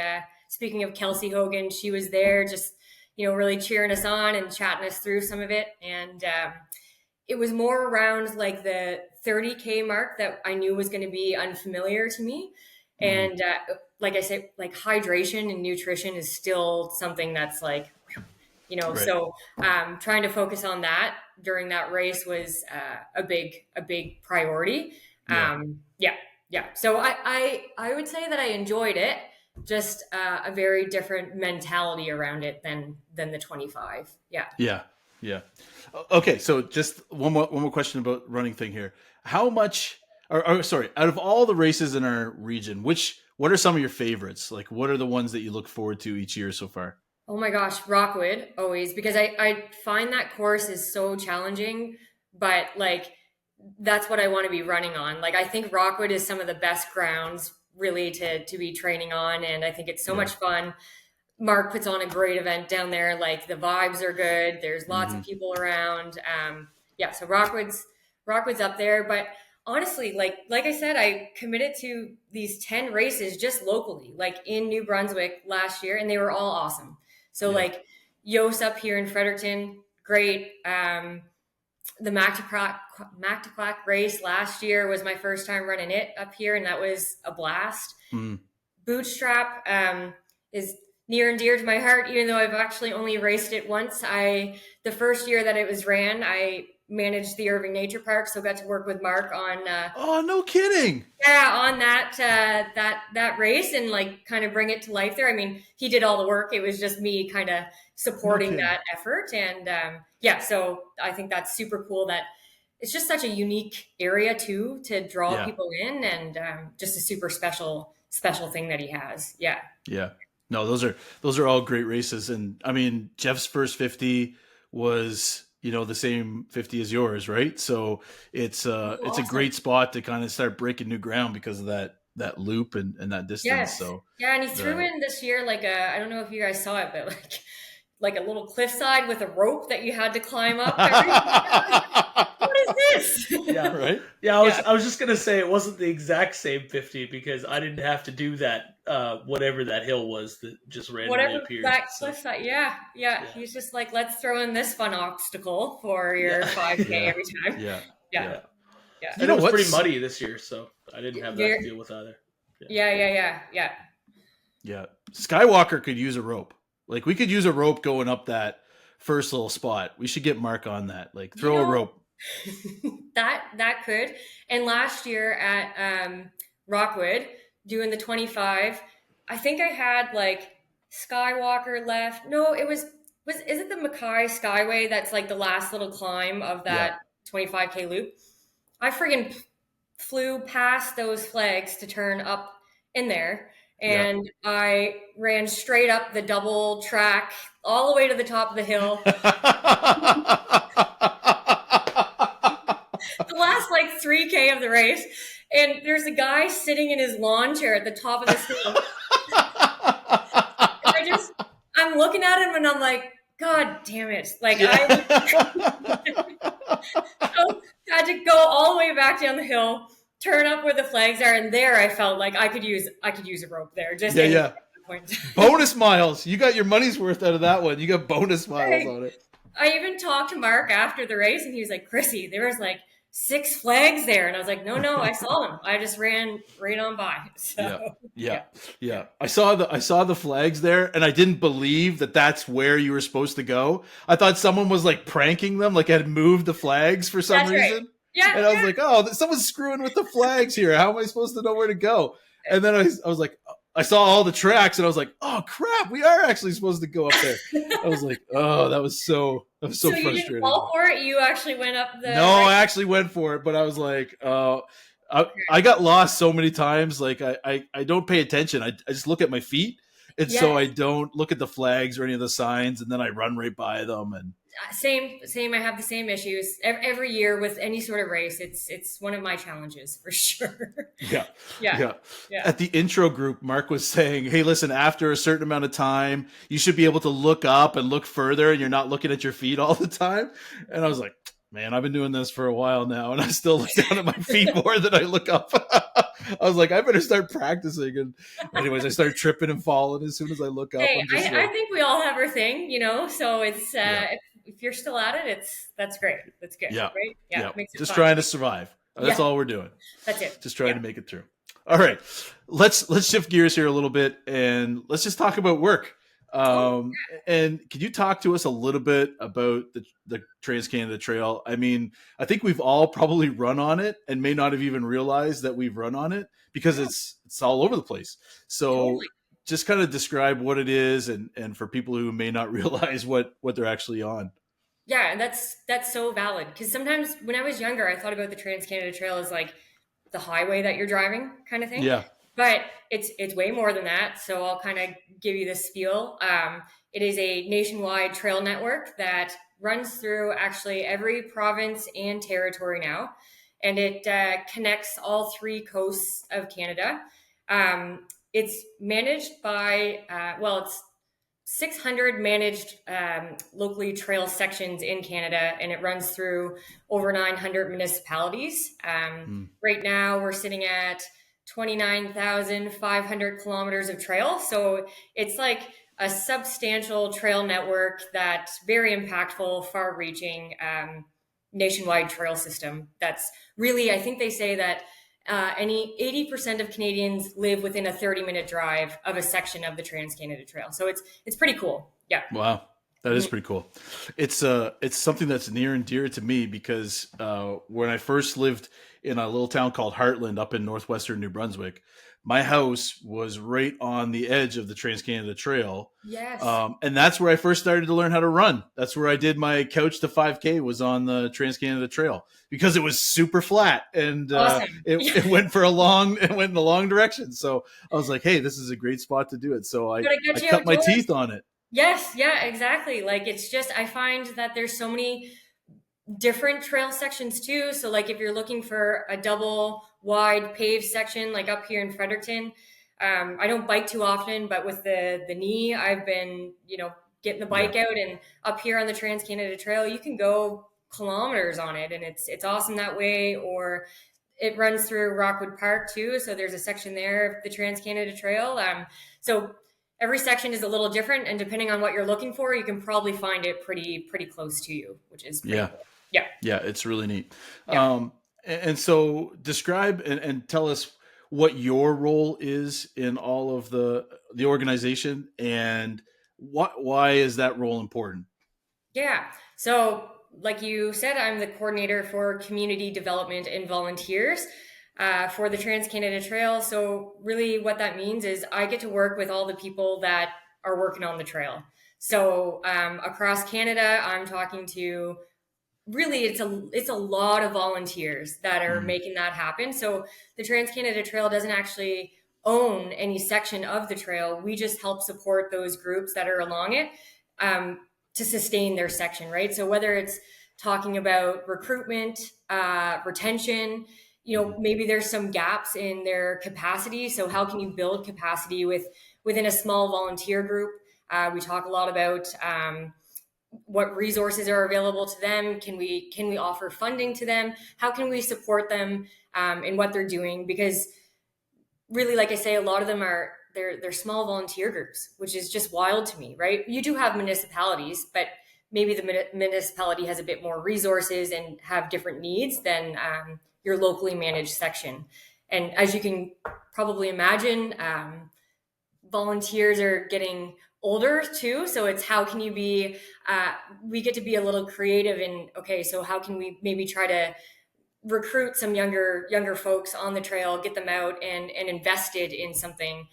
[SPEAKER 3] speaking of Kelsey Hogan, she was there just, really cheering us on and chatting us through some of it. And it was more around like the 30K mark that I knew was going to be unfamiliar to me. Mm-hmm. And like I said, like hydration and nutrition is still something that's like, right. So trying to focus on that during that race was a big priority. Yeah. So I would say that I enjoyed it, just a very different mentality around it than the 25. Yeah.
[SPEAKER 1] Okay, so just one more question about running thing here. How much, out of all the races in our region, what are some of your favorites? Like, what are the ones that you look forward to each year so far?
[SPEAKER 3] Oh my gosh, Rockwood always, because I find that course is so challenging, but like that's what I want to be running on. Like I think Rockwood is some of the best grounds really to be training on, and I think it's so much fun. Mark puts on a great event down there. Like the vibes are good. There's lots of people around. So Rockwood's up there. But honestly, like I said, I committed to these 10 races just locally, like in New Brunswick last year, and they were all awesome. So like Yost up here in Fredericton, great. the Mactaquac race last year was my first time running it up here, and that was a blast.
[SPEAKER 1] Mm.
[SPEAKER 3] Bootstrap is near and dear to my heart, even though I've actually only raced it once. The first year that it was ran, I managed the Irving Nature Park, so got to work with Mark on
[SPEAKER 1] Oh, no kidding.
[SPEAKER 3] on that race and like kind of bring it to life there. I mean, he did all the work. It was just me kind of supporting that effort. And so I think that's super cool that it's just such a unique area too to draw people in, and just a super special thing that he has. Yeah.
[SPEAKER 1] Yeah. No, those are all great races. And I mean, Jeff's first 50 was, the same 50 as yours, right? So it's a great spot to kind of start breaking new ground because of that loop and that distance.
[SPEAKER 3] Yes.
[SPEAKER 1] So
[SPEAKER 3] yeah, and he threw in this year like I don't know if you guys saw it, but like a little cliffside with a rope that you had to climb up. What is this?
[SPEAKER 2] Yeah,
[SPEAKER 1] right.
[SPEAKER 2] Yeah, I was just gonna say it wasn't the exact same 50 because I didn't have to do that. Whatever that hill was that just randomly appeared.
[SPEAKER 3] That cliffside. Yeah. He's just like, let's throw in this fun obstacle for your 5K every time.
[SPEAKER 1] Yeah.
[SPEAKER 2] And it was pretty muddy this year, so I didn't have that to deal with either.
[SPEAKER 3] Yeah.
[SPEAKER 1] Skywalker could use a rope. Like, we could use a rope going up that first little spot. We should get Mark on that. Like, throw a rope.
[SPEAKER 3] that could. And last year at Rockwood, doing the 25, I think I had like Skywalker left. No, is it the Mackay Skyway that's like the last little climb of that 25K loop? I friggin' flew past those flags to turn up in there. And I ran straight up the double track all the way to the top of the hill. The last like 3K of the race. And there's a guy sitting in his lawn chair at the top of this hill. And I'm looking at him and I'm like, God damn it. Like I had to go all the way back down the hill, turn up where the flags are, and there I felt like I could use a rope there. Just
[SPEAKER 1] bonus miles. You got your money's worth out of that one. You got bonus miles on it.
[SPEAKER 3] I even talked to Mark after the race, and he was like, Chrissy, there was like 6 flags there. And I was like, no, I saw them. I just ran right on by. So,
[SPEAKER 1] yeah. I saw the flags there, and I didn't believe that that's where you were supposed to go. I thought someone was like pranking them, like had moved the flags for some reason.
[SPEAKER 3] Right. Yeah.
[SPEAKER 1] And I was like, oh, someone's screwing with the flags here. How am I supposed to know where to go? And then I was like, I saw all the tracks, and I was like, oh crap, we are actually supposed to go up there. I was like, oh, that was so frustrating.
[SPEAKER 3] You didn't fall for it? You actually went up the...
[SPEAKER 1] No, I actually went for it, but I was like, I got lost so many times. Like I don't pay attention. I just look at my feet. And so I don't look at the flags or any of the signs, and then I run right by them. And
[SPEAKER 3] same. I have the same issues every year with any sort of race. It's one of my challenges for sure.
[SPEAKER 1] Yeah. At the intro group, Mark was saying, hey, listen, after a certain amount of time, you should be able to look up and look further, and you're not looking at your feet all the time. And I was like, man, I've been doing this for a while now, and I still look down at my feet more than I look up. I was like, I better start practicing. And anyways, I started tripping and falling as soon as I look up.
[SPEAKER 3] Hey, I think we all have our thing, so it's if you're still at it, that's great. That's good.
[SPEAKER 1] Yeah.
[SPEAKER 3] Right? Yeah. Makes it
[SPEAKER 1] just
[SPEAKER 3] fun.
[SPEAKER 1] trying to survive. That's all we're doing.
[SPEAKER 3] That's it.
[SPEAKER 1] Just trying to make it through. All right. Let's shift gears here a little bit, and let's just talk about work. And could you talk to us a little bit about the Trans-Canada Trail? I mean, I think we've all probably run on it and may not have even realized that we've run on it because it's all over the place. So just kind of describe what it is and for people who may not realize what they're actually on.
[SPEAKER 3] Yeah, and that's so valid, because sometimes when I was younger, I thought about the Trans-Canada Trail as like the highway that you're driving kind of thing.
[SPEAKER 1] Yeah.
[SPEAKER 3] But it's way more than that. So I'll kind of give you the spiel. It is a nationwide trail network that runs through actually every province and territory now. And it connects all 3 coasts of Canada. It's managed by, it's 600 managed locally trail sections in Canada, and it runs through over 900 municipalities. Right now, we're sitting at 29,500 kilometers of trail. So it's like a substantial trail network that's very impactful, far-reaching, nationwide trail system. That's really, I think they say that any 80% of Canadians live within a 30-minute drive of a section of the Trans-Canada Trail. So it's pretty cool. Yeah.
[SPEAKER 1] Wow. That is pretty cool. It's something that's near and dear to me because when I first lived in a little town called Heartland up in northwestern New Brunswick, my house was right on the edge of the Trans-Canada Trail.
[SPEAKER 3] Yes.
[SPEAKER 1] And that's where I first started to learn how to run. That's where I did my couch to 5K, was on the Trans-Canada Trail, because it was super flat and
[SPEAKER 3] Awesome.
[SPEAKER 1] it went in a long direction. So I was like, hey, this is a great spot to do it. So I cut my teeth on it.
[SPEAKER 3] Yes, yeah, exactly. Like, it's just, I find that there's so many different trail sections too. So like if you're looking for a double wide paved section, like up here in Fredericton, I don't bike too often, but with the knee, I've been, getting the bike out, and up here on the Trans-Canada Trail, you can go kilometers on it, and it's awesome that way. Or it runs through Rockwood Park too. So there's a section there of the Trans-Canada Trail. So every section is a little different, and depending on what you're looking for, you can probably find it pretty close to you, which is pretty cool. Yeah,
[SPEAKER 1] it's really neat.
[SPEAKER 3] Yeah.
[SPEAKER 1] And so describe and tell us what your role is in all of the organization, and why is that role important?
[SPEAKER 3] Yeah. So like you said, I'm the coordinator for community development and volunteers for the Trans-Canada Trail. So really what that means is I get to work with all the people that are working on the trail. So across Canada, I'm talking to, really, it's a lot of volunteers that are making that happen. So the Trans-Canada Trail doesn't actually own any section of the trail. We just help support those groups that are along it to sustain their section, right? So whether it's talking about recruitment, retention, maybe there's some gaps in their capacity. So how can you build capacity within a small volunteer group? We talk a lot about what resources are available to them. Can we offer funding to them? How can we support them in what they're doing? Because really, like I say, a lot of them they're small volunteer groups, which is just wild to me, right? You do have municipalities, but maybe the municipality has a bit more resources and have different needs than your locally managed section. And as you can probably imagine, volunteers are getting older too. So it's how can you be, we get to be a little creative in, okay, so how can we maybe try to recruit some younger folks on the trail, get them out and invested in something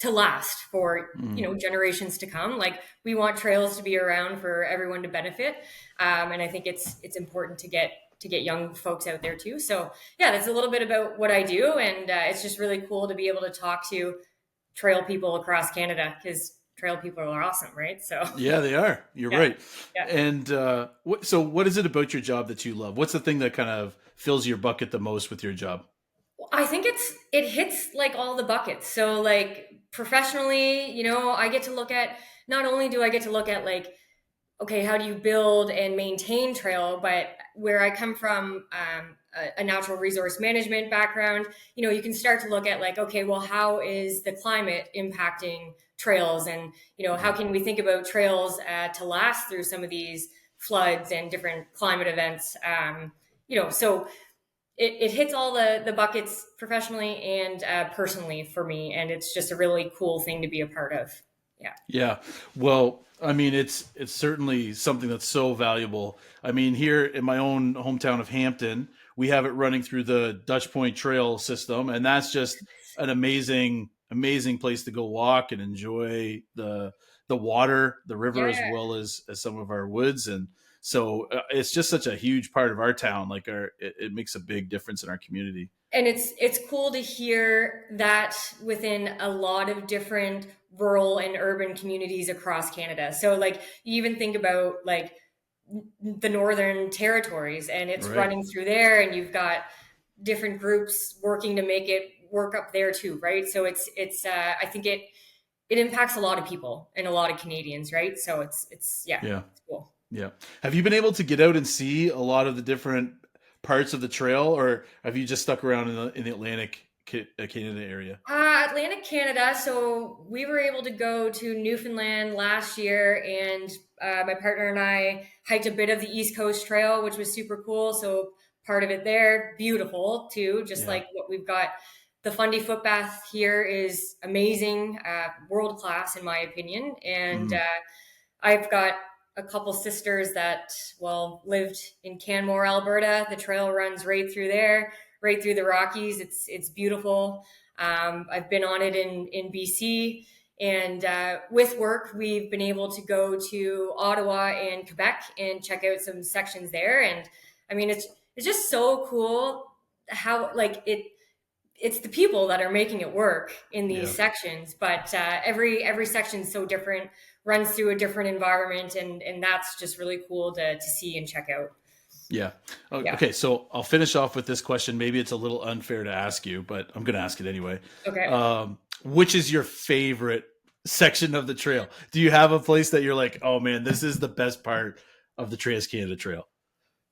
[SPEAKER 3] to last for generations to come. Like, we want trails to be around for everyone to benefit, and I think it's important to get young folks out there too. So yeah, that's a little bit about what I do, and it's just really cool to be able to talk to trail people across Canada, because trail people are awesome, right? So
[SPEAKER 1] yeah, they are. You're right.
[SPEAKER 3] Yeah.
[SPEAKER 1] And so what is it about your job that you love? What's the thing that kind of fills your bucket the most with your job?
[SPEAKER 3] I think it hits like all the buckets. So like professionally, I get to look at, not only do I get to look at like, okay, how do you build and maintain trail, but where I come from, a natural resource management background, you can start to look at like, okay, well, how is the climate impacting trails? And, how can we think about trails to last through some of these floods and different climate events? So it hits all the buckets professionally and personally for me. And it's just a really cool thing to be a part of. Yeah.
[SPEAKER 1] Yeah. Well, I mean, it's certainly something that's so valuable. I mean, here in my own hometown of Hampton, we have it running through the Dutch Point Trail system, and that's just an amazing place to go walk and enjoy the water, the river, as well as some of our woods. And so it's just such a huge part of our town. Like it makes a big difference in our community.
[SPEAKER 3] And it's cool to hear that within a lot of different rural and urban communities across Canada. So like, you even think about like the Northern Territories, and it's running through there, and you've got different groups working to make it work up there too, right? So it's I think it impacts a lot of people and a lot of Canadians, right? So it's It's cool.
[SPEAKER 1] Yeah. Have you been able to get out and see a lot of the different parts of the trail, or have you just stuck around in the Atlantic Canada area?
[SPEAKER 3] Atlantic Canada. So we were able to go to Newfoundland last year and my partner and I hiked a bit of the East Coast Trail, which was super cool. So part of it there, beautiful too, just like what we've got. The Fundy footpath here is amazing, world class in my opinion. And I've got a couple sisters that, lived in Canmore, Alberta. The trail runs right through there, right through the Rockies. It's beautiful. I've been on it in BC, and with work, we've been able to go to Ottawa and Quebec and check out some sections there. And I mean, it's just so cool how it's the people that are making it work in these sections, but every section is so different, runs through a different environment, and that's just really cool to see and check out.
[SPEAKER 1] Yeah. Okay, so I'll finish off with this question. Maybe it's a little unfair to ask you, but I'm going to ask it anyway.
[SPEAKER 3] Okay.
[SPEAKER 1] Which is your favorite section of the trail? Do you have a place that you're like, oh man, this is the best part of the Trans-Canada Trail?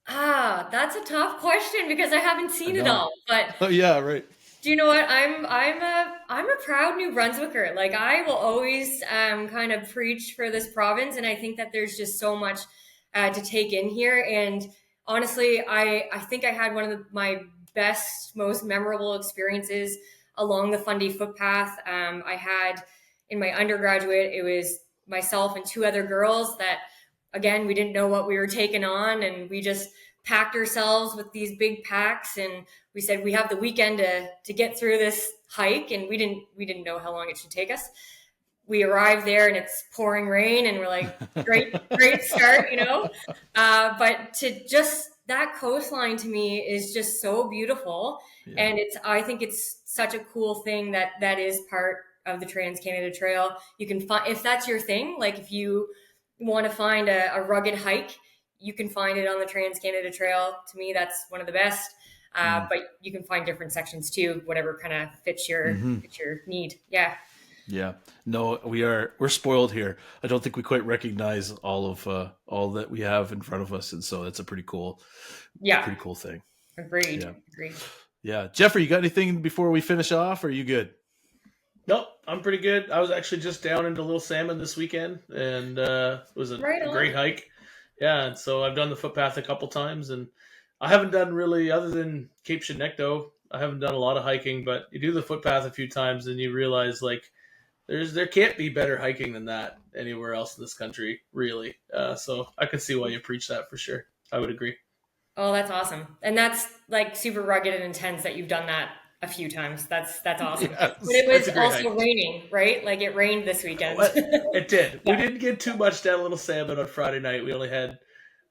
[SPEAKER 3] That's a tough question because I haven't seen it all. But
[SPEAKER 1] oh yeah, right.
[SPEAKER 3] Do you know what? I'm a proud New Brunswicker. Like, I will always kind of preach for this province, and I think that there's just so much to take in here. And honestly, I think I had one of my best, most memorable experiences along the Fundy footpath. I had in my undergraduate, it was myself and two other girls that, again, we didn't know what we were taking on, and we just packed ourselves with these big packs, and we said we have the weekend to get through this hike, and we didn't know how long it should take us. We arrived there and it's pouring rain, and we're like, great start, you know. But to just that coastline to me is just so beautiful, and I think it's such a cool thing that is part of the Trans-Canada Trail. You can find, if that's your thing, like if you want to find a rugged hike, you can find it on the Trans-Canada Trail. To me, that's one of the best. But you can find different sections too, whatever kind of fits your need. Yeah.
[SPEAKER 1] Yeah. No, we're spoiled here. I don't think we quite recognize all that we have in front of us, and so that's a pretty cool thing.
[SPEAKER 3] Agreed.
[SPEAKER 1] Yeah.
[SPEAKER 3] Agreed.
[SPEAKER 1] Yeah. Jeffrey, you got anything before we finish off? Or are you good?
[SPEAKER 2] Nope, I'm pretty good. I was actually just down into Little Salmon this weekend, and it was a great hike. Yeah, and so I've done the footpath a couple times, and I haven't done really, other than Cape Shinekto, I haven't done a lot of hiking, but you do the footpath a few times and you realize like there can't be better hiking than that anywhere else in this country, really. So I can see why you preach that for sure. I would agree.
[SPEAKER 3] Oh, that's awesome. And that's like super rugged and intense that you've done that a few times. That's awesome. Yes, but it was also raining, right? Like it rained this weekend.
[SPEAKER 2] It did. Yeah. We didn't get too much down Little Salmon on Friday night. We only had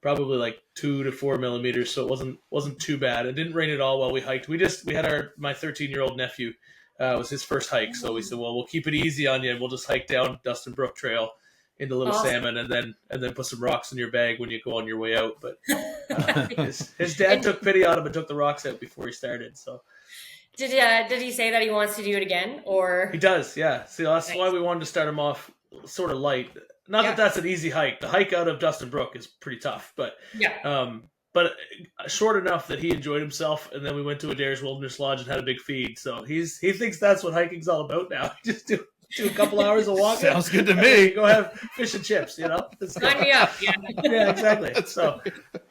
[SPEAKER 2] probably like 2 to 4 millimeters, so it wasn't too bad. It didn't rain at all while we hiked. We had my 13-year-old nephew. It was his first hike, so we said, well, we'll keep it easy on you, and we'll just hike down Dustin Brook Trail into Little Salmon, and then put some rocks in your bag when you go on your way out. But his dad took pity on him and took the rocks out before he started. So
[SPEAKER 3] did he say that he wants to do it again, or
[SPEAKER 2] he does? Yeah. See, that's why we wanted to start him off sort of light. Not that that's an easy hike. The hike out of Dustin Brook is pretty tough, but but short enough that he enjoyed himself. And then we went to Adair's Wilderness Lodge and had a big feed. So he thinks that's what hiking's all about now. Just do a couple hours of walking.
[SPEAKER 1] Sounds good to me.
[SPEAKER 2] Go have fish and chips, you know?
[SPEAKER 3] Sign me up. Yeah.
[SPEAKER 2] Yeah, exactly. So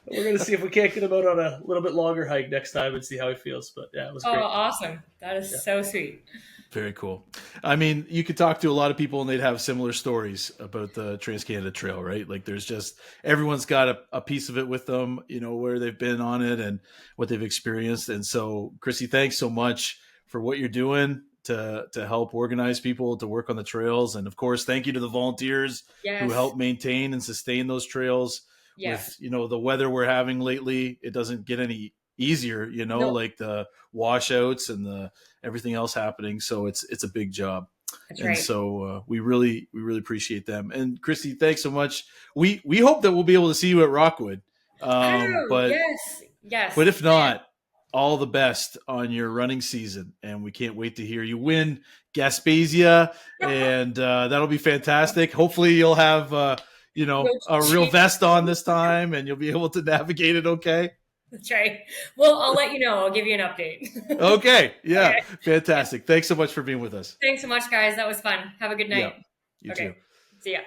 [SPEAKER 2] we're going to see if we can't get him out on a little bit longer hike next time and see how he feels. But yeah, it was great. Oh,
[SPEAKER 3] awesome. That is so sweet.
[SPEAKER 1] Very cool. I mean, you could talk to a lot of people and they'd have similar stories about the Trans-Canada Trail, right? Like there's just, everyone's got a piece of it with them, you know, where they've been on it and what they've experienced. And so, Chrissy, thanks so much for what you're doing to help organize people to work on the trails. And of course, thank you to the volunteers who help maintain and sustain those trails. With, you know, the weather we're having lately, it doesn't get any easier, you know, like the washouts and the everything else happening. So it's a big job. That's right. So we really appreciate them. And Christy, thanks so much. We hope that we'll be able to see you at Rockwood. But
[SPEAKER 3] yes.
[SPEAKER 1] But if not, all the best on your running season. And we can't wait to hear you win Gaspasia. And that'll be fantastic. Hopefully you'll have, a real vest on this time and you'll be able to navigate it okay.
[SPEAKER 3] That's right. Well, I'll let you know. I'll give you an update.
[SPEAKER 1] Okay. Yeah. Okay. Fantastic. Thanks so much for being with us.
[SPEAKER 3] Thanks so much, guys. That was fun. Have a good night.
[SPEAKER 1] Yeah. You too.
[SPEAKER 3] See ya.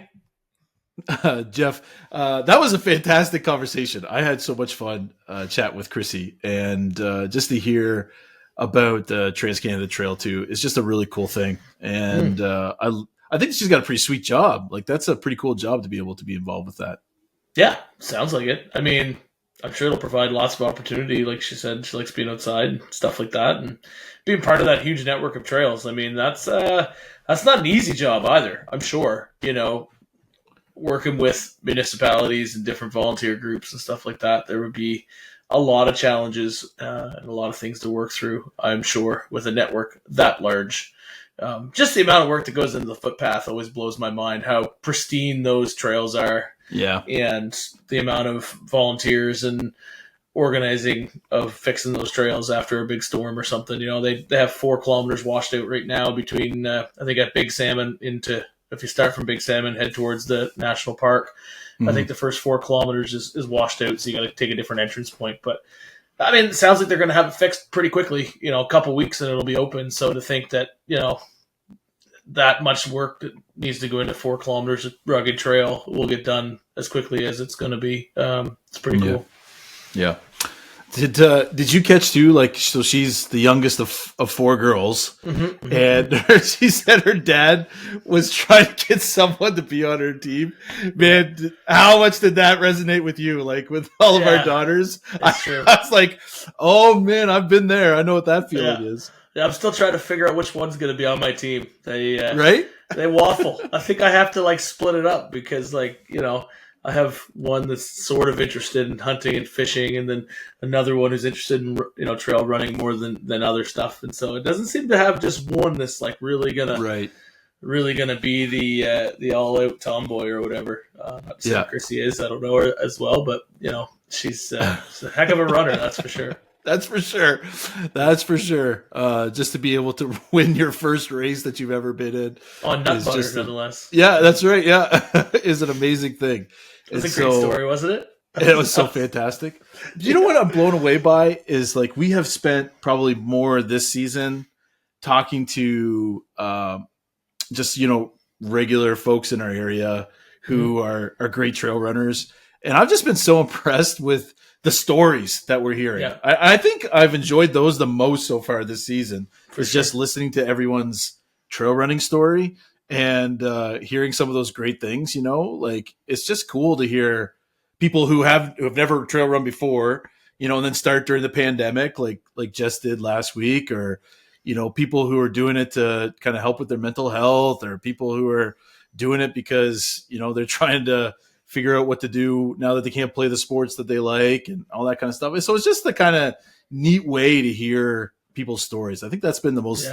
[SPEAKER 1] Jeff, that was a fantastic conversation. I had so much fun chat with Chrissy, and just to hear about the Trans Canada Trail too is just a really cool thing. And I think she's got a pretty sweet job. Like that's a pretty cool job to be able to be involved with that.
[SPEAKER 2] Yeah, sounds like it. I mean, I'm sure it'll provide lots of opportunity. Like she said, she likes being outside and stuff like that, and being part of that huge network of trails. I mean, that's not an easy job either. I'm sure, working with municipalities and different volunteer groups and stuff like that, there would be a lot of challenges and a lot of things to work through, I'm sure, with a network that large. Just the amount of work that goes into the footpath always blows my mind, how pristine those trails are.
[SPEAKER 1] Yeah.
[SPEAKER 2] And the amount of volunteers and organizing of fixing those trails after a big storm or something. They have 4 kilometers washed out right now between, I think at Big Salmon if you start from Big Salmon, head towards the national park. I think the first 4 kilometers is washed out, so you got to take a different entrance point. But I mean, it sounds like they're going to have it fixed pretty quickly. A couple weeks and it'll be open. So to think that that much work that needs to go into 4 kilometers of rugged trail will get done as quickly as it's going to be. It's pretty cool.
[SPEAKER 1] Yeah. Did you catch too? Like, so she's the youngest of 4 girls, and she said her dad was trying to get someone to be on her team. Man, how much did that resonate with you? Like with all of our daughters, I was like, oh man, I've been there. I know what that feeling is.
[SPEAKER 2] Yeah, I'm still trying to figure out which one's going to be on my team. They They waffle. I think I have to split it up because I have one that's sort of interested in hunting and fishing, and then another one who's interested in trail running more than other stuff. And so it doesn't seem to have just one that's really gonna be the all out tomboy or whatever. Not to say Chrissy is. I don't know her as well, but she's a heck of a runner. That's for sure.
[SPEAKER 1] That's for sure. Just to be able to win your first race that you've ever been in
[SPEAKER 2] on nut butter, nonetheless.
[SPEAKER 1] Yeah, that's right. Yeah, is an amazing thing.
[SPEAKER 2] It was a great story, wasn't it?
[SPEAKER 1] It was so fantastic. You know what I'm blown away by is we have spent probably more this season talking to just regular folks in our area who are great trail runners, and I've just been so impressed with the stories that we're hearing. Yeah. I think I've enjoyed those the most so far this season. Just listening to everyone's trail running story and hearing some of those great things. It's just cool to hear people who have never trail run before, and then start during the pandemic, like Jess did last week, or people who are doing it to kind of help with their mental health, or people who are doing it because they're trying to figure out what to do now that they can't play the sports that they like and all that kind of stuff. So it's just the kind of neat way to hear people's stories. I think that's been the most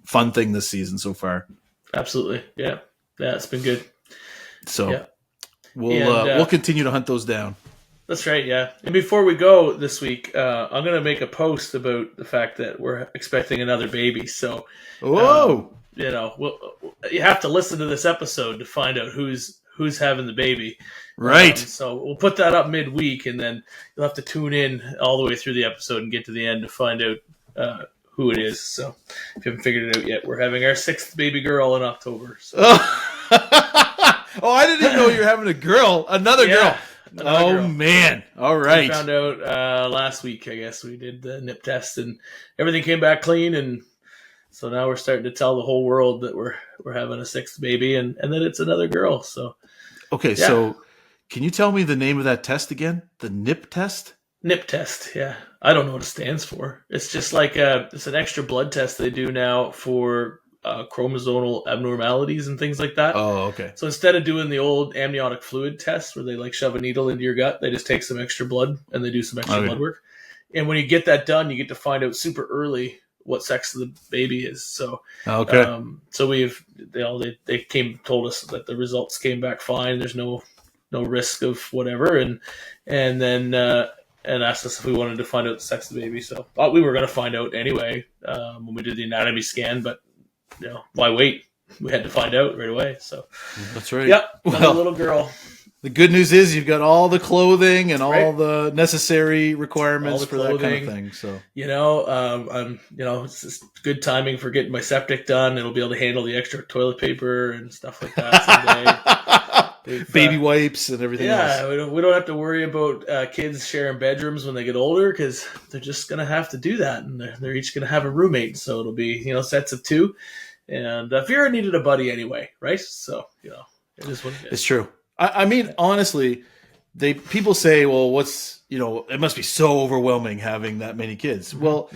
[SPEAKER 1] fun thing this season so far. Absolutely. Yeah. Yeah. It's been good. So we'll continue to hunt those down. That's right. Yeah. And before we go this week, I'm going to make a post about the fact that we're expecting another baby. So, you have to listen to this episode to find out who's having the baby. Right. So we'll put that up midweek, and then you'll have to tune in all the way through the episode and get to the end to find out who it is. So if you haven't figured it out yet, we're having our 6th baby girl in October. So. I didn't even know you were having a girl. Another girl. Girl. Man. All right. We found out last week, I guess. We did the nip test, and everything came back clean, and so now we're starting to tell the whole world that we're having a 6th baby, and that it's another girl. So so can you tell me the name of that test again? The nip test? Nip test, yeah. I don't know what it stands for. It's just it's an extra blood test they do now for chromosomal abnormalities and things like that. Oh, okay. So instead of doing the old amniotic fluid test where they shove a needle into your gut, they just take some extra blood and they do some extra blood work. And when you get that done, you get to find out super early what sex the baby is. So so they told us that the results came back fine. There's no risk of whatever, and then and asked us if we wanted to find out the sex of the baby. So thought we were going to find out anyway when we did the anatomy scan, but why wait? We had to find out right away. So that's right. Yep, another little girl. The good news is you've got all the clothing and all the necessary requirements for that kind of thing. So it's just good timing for getting my septic done. It'll be able to handle the extra toilet paper and stuff like that someday. baby wipes and everything else.
[SPEAKER 2] Yeah, we don't have to worry about kids sharing bedrooms when they get older because they're just going to have to do that. And they're each going to have a roommate. So it'll be, sets of 2. And Vera needed a buddy anyway, right? So, it is what it is.
[SPEAKER 1] It's true. I mean, honestly, people say, well, it must be so overwhelming having that many kids. Well,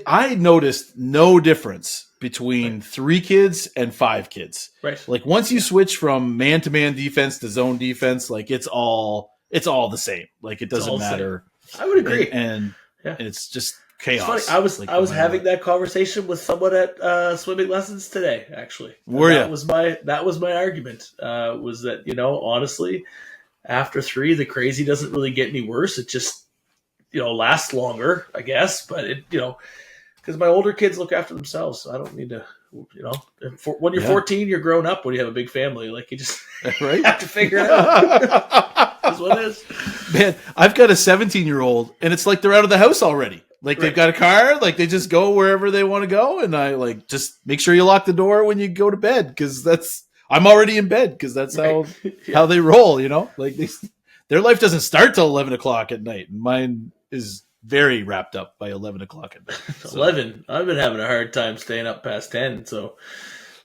[SPEAKER 1] I noticed no difference between 3 kids and 5 kids.
[SPEAKER 2] Right.
[SPEAKER 1] Like once you switch from man-to-man defense to zone defense, like it's all the same. Like it doesn't matter.
[SPEAKER 2] I would agree.
[SPEAKER 1] And it's just chaos.
[SPEAKER 2] It's funny. I was having that conversation with someone at swimming lessons today, actually. That was my argument. Was that, honestly, after 3, the crazy doesn't really get any worse. It just, lasts longer, I guess. But it, because my older kids look after themselves, so I don't need to, when you're 14, you're grown up. When you have a big family, like you just have to figure it out. That's what it is.
[SPEAKER 1] Man, I've got a 17-year-old, and it's like they're out of the house already. Like they've got a car, like they just go wherever they want to go, and I like just make sure you lock the door when you go to bed because I'm already in bed because that's how they roll. Like their life doesn't start till 11 o'clock at night, and mine is very wrapped up by 11 o'clock at night.
[SPEAKER 2] So. 11. I've been having a hard time staying up past 10. So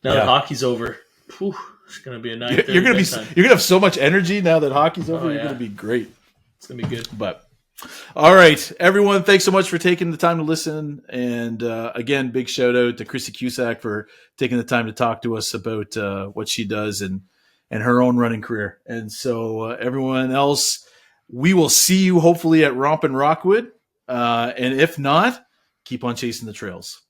[SPEAKER 2] now that hockey's over, it's going to be a 9:30
[SPEAKER 1] You're going to have so much energy now that hockey's over. You're going to be great.
[SPEAKER 2] It's going to be good.
[SPEAKER 1] But all right, everyone, thanks so much for taking the time to listen. And again, big shout out to Chrissy Cusack for taking the time to talk to us about what she does and her own running career. And so everyone else, we will see you hopefully at Rompin' Rockwood. And if not, keep on chasing the trails.